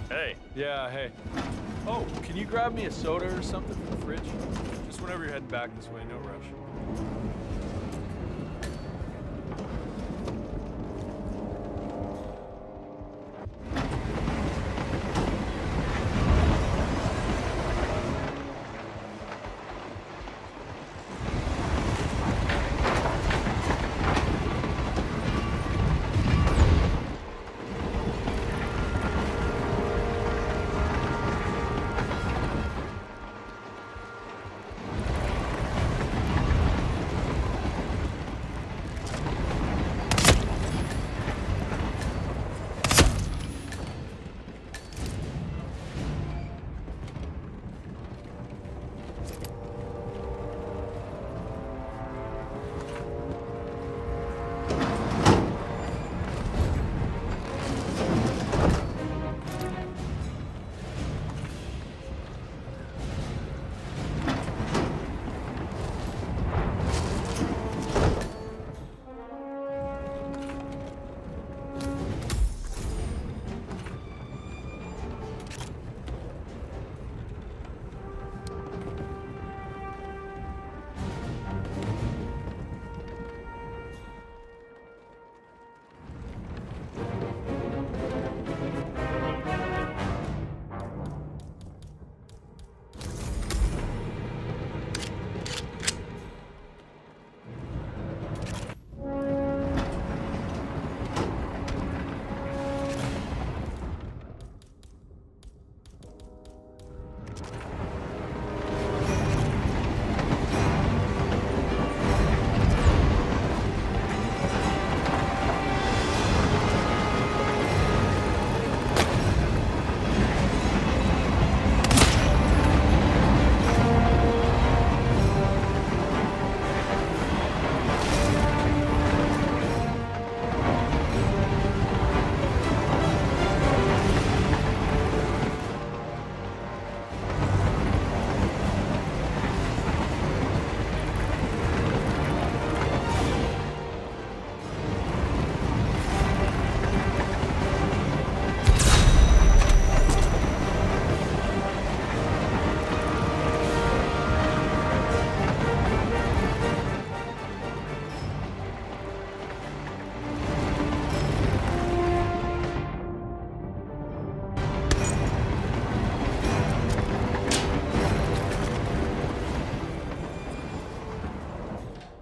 Hey. Yeah, hey. Oh, can you grab me a soda or something from the fridge? Just whenever you're heading back this way, no rush.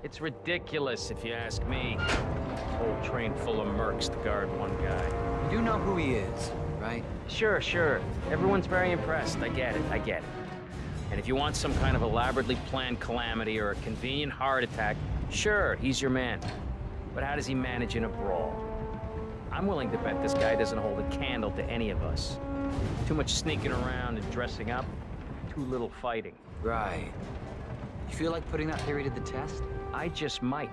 It's ridiculous, if you ask me. Whole train full of mercs to guard one guy. You do know who he is, right? Sure, sure. Everyone's very impressed. I get it. And if you want some kind of elaborately planned calamity or a convenient heart attack, sure, he's your man. But how does he manage in a brawl? I'm willing to bet this guy doesn't hold a candle to any of us. Too much sneaking around and dressing up, too little fighting. Right. You feel like putting that theory to the test? I just might.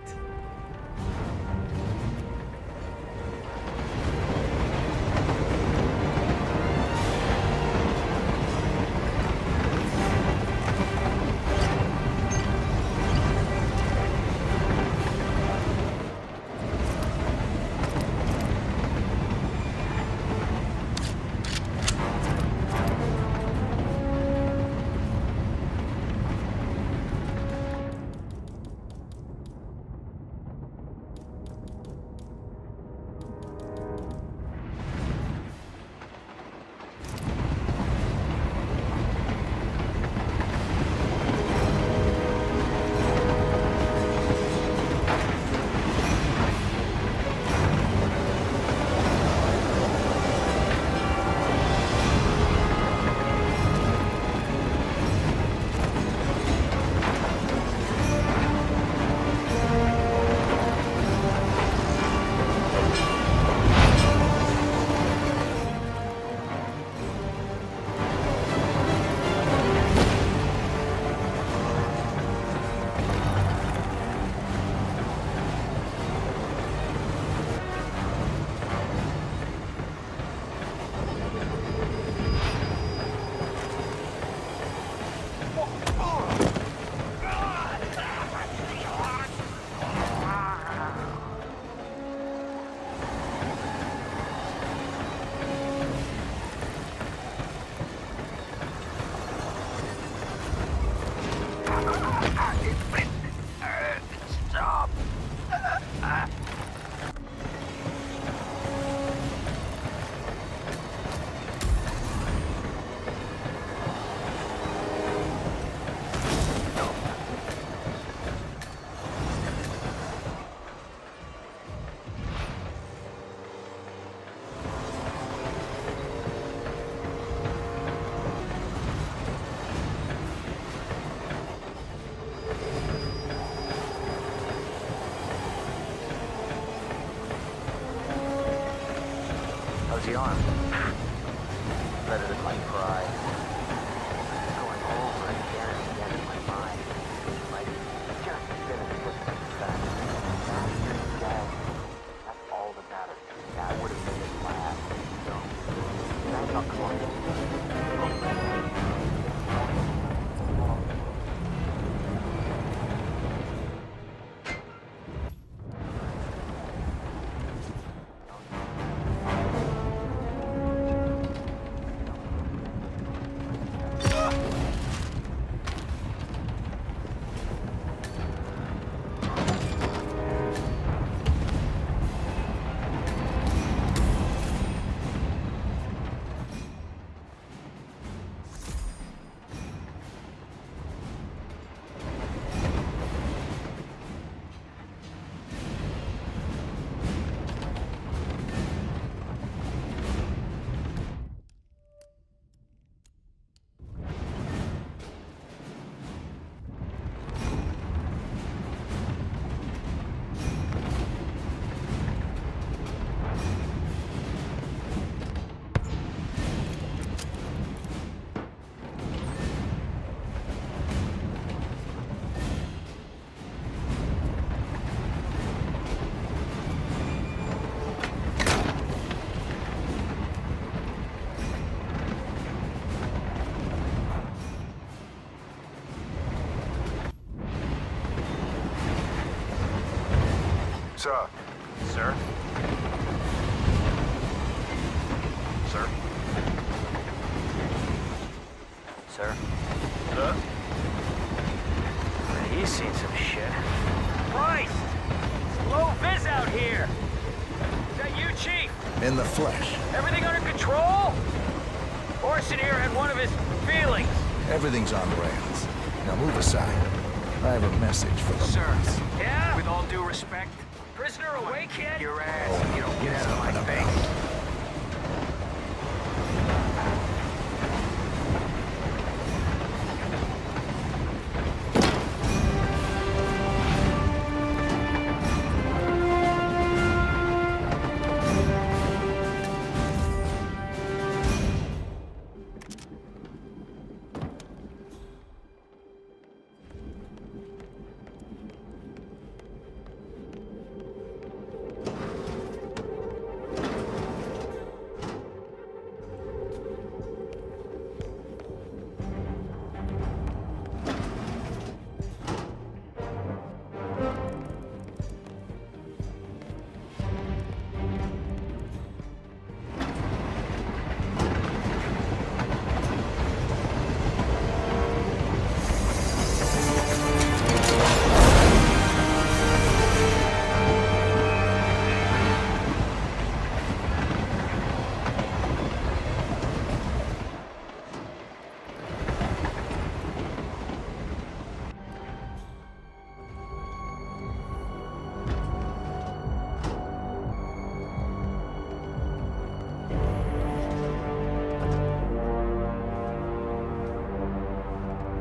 the arm. Better than my pride. Going over again and again in my mind. Like, just finish what comes back. Master's dead. That's all that matters. That would have been his last. So, that's not close. Sir. Sir? Sir? Sir? Sir? He's seen some shit. Christ! It's low vis out here! Is that you, Chief? In the flesh. Everything under control? Orson here had one of his feelings. Everything's on rails. Now move aside. I have a message for the Sirs. Yeah? With all due respect. Prisoner awake yet? Your ass if you don't get out of my face.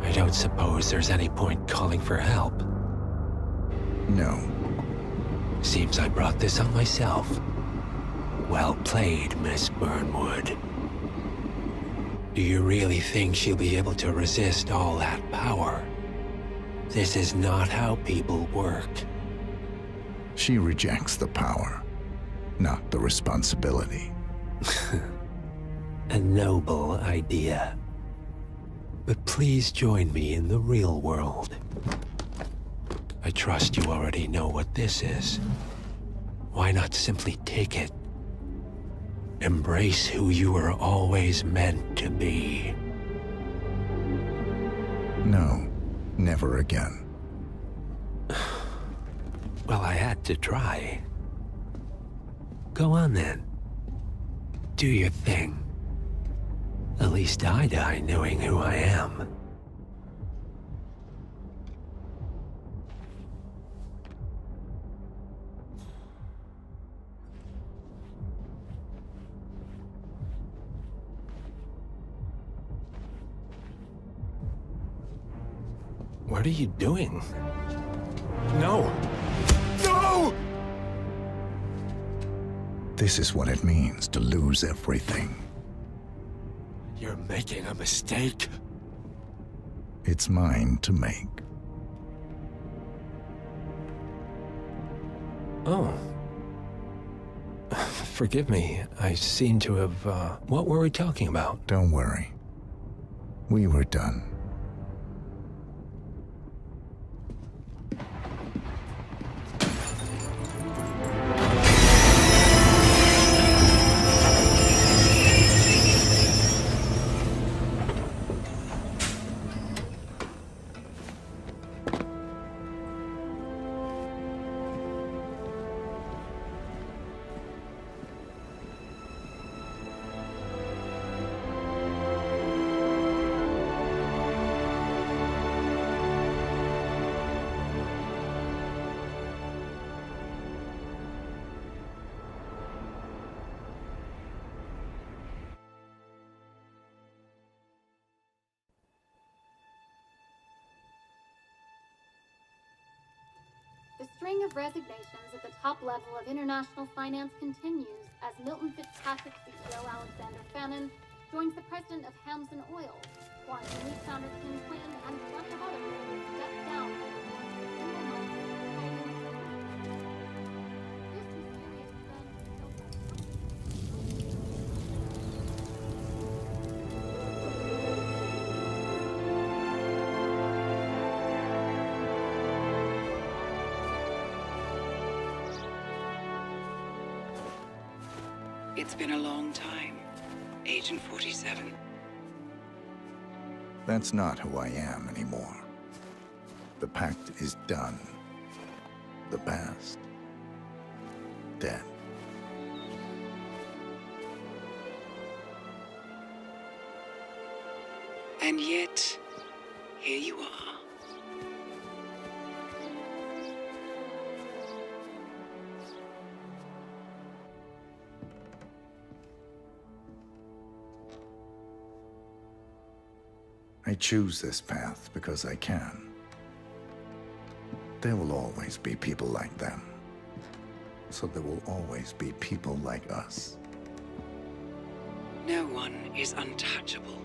I don't suppose there's any point calling for help. No. Seems I brought this on myself. Well played, Miss Burnwood. Do you really think she'll be able to resist all that power? This is not how people work. She rejects the power, not the responsibility. A noble idea. But please join me in the real world. I trust you already know what this is. Why not simply take it? Embrace who you were always meant to be. No, never again. Well, I had to try. Go on then. Do your thing. At least I die knowing who I am. What are you doing? No! No! This is what it means to lose everything. You're making a mistake. It's mine to make. Oh. Forgive me. I seem to have, what were we talking about? Don't worry. We were done. The string of resignations at the top level of international finance continues as Milton Fitzpatrick CEO Alexander Fannin joins the president of Hamson Oil, Quantum Leap founder Tim Quinn, and a bunch of others step down. It's been a long time, Agent 47. That's not who I am anymore. The pact is done. The past, dead. And yet, here you are. I choose this path because I can. There will always be people like them. So there will always be people like us. No one is untouchable.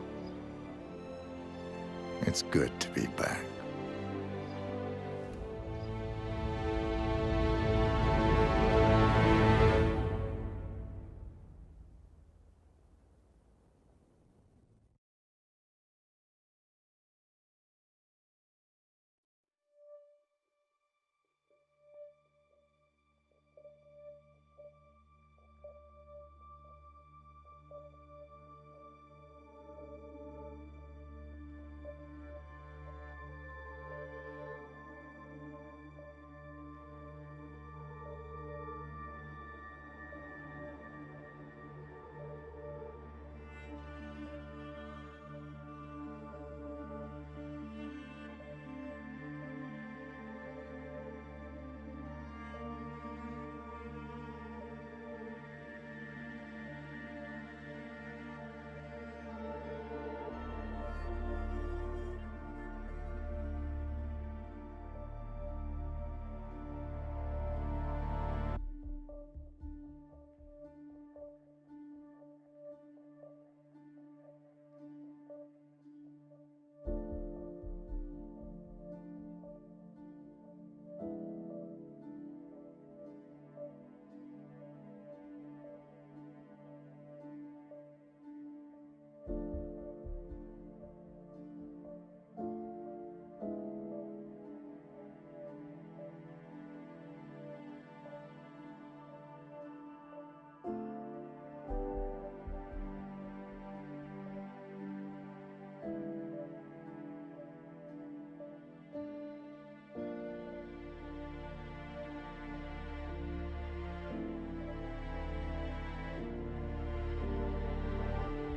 It's good to be back.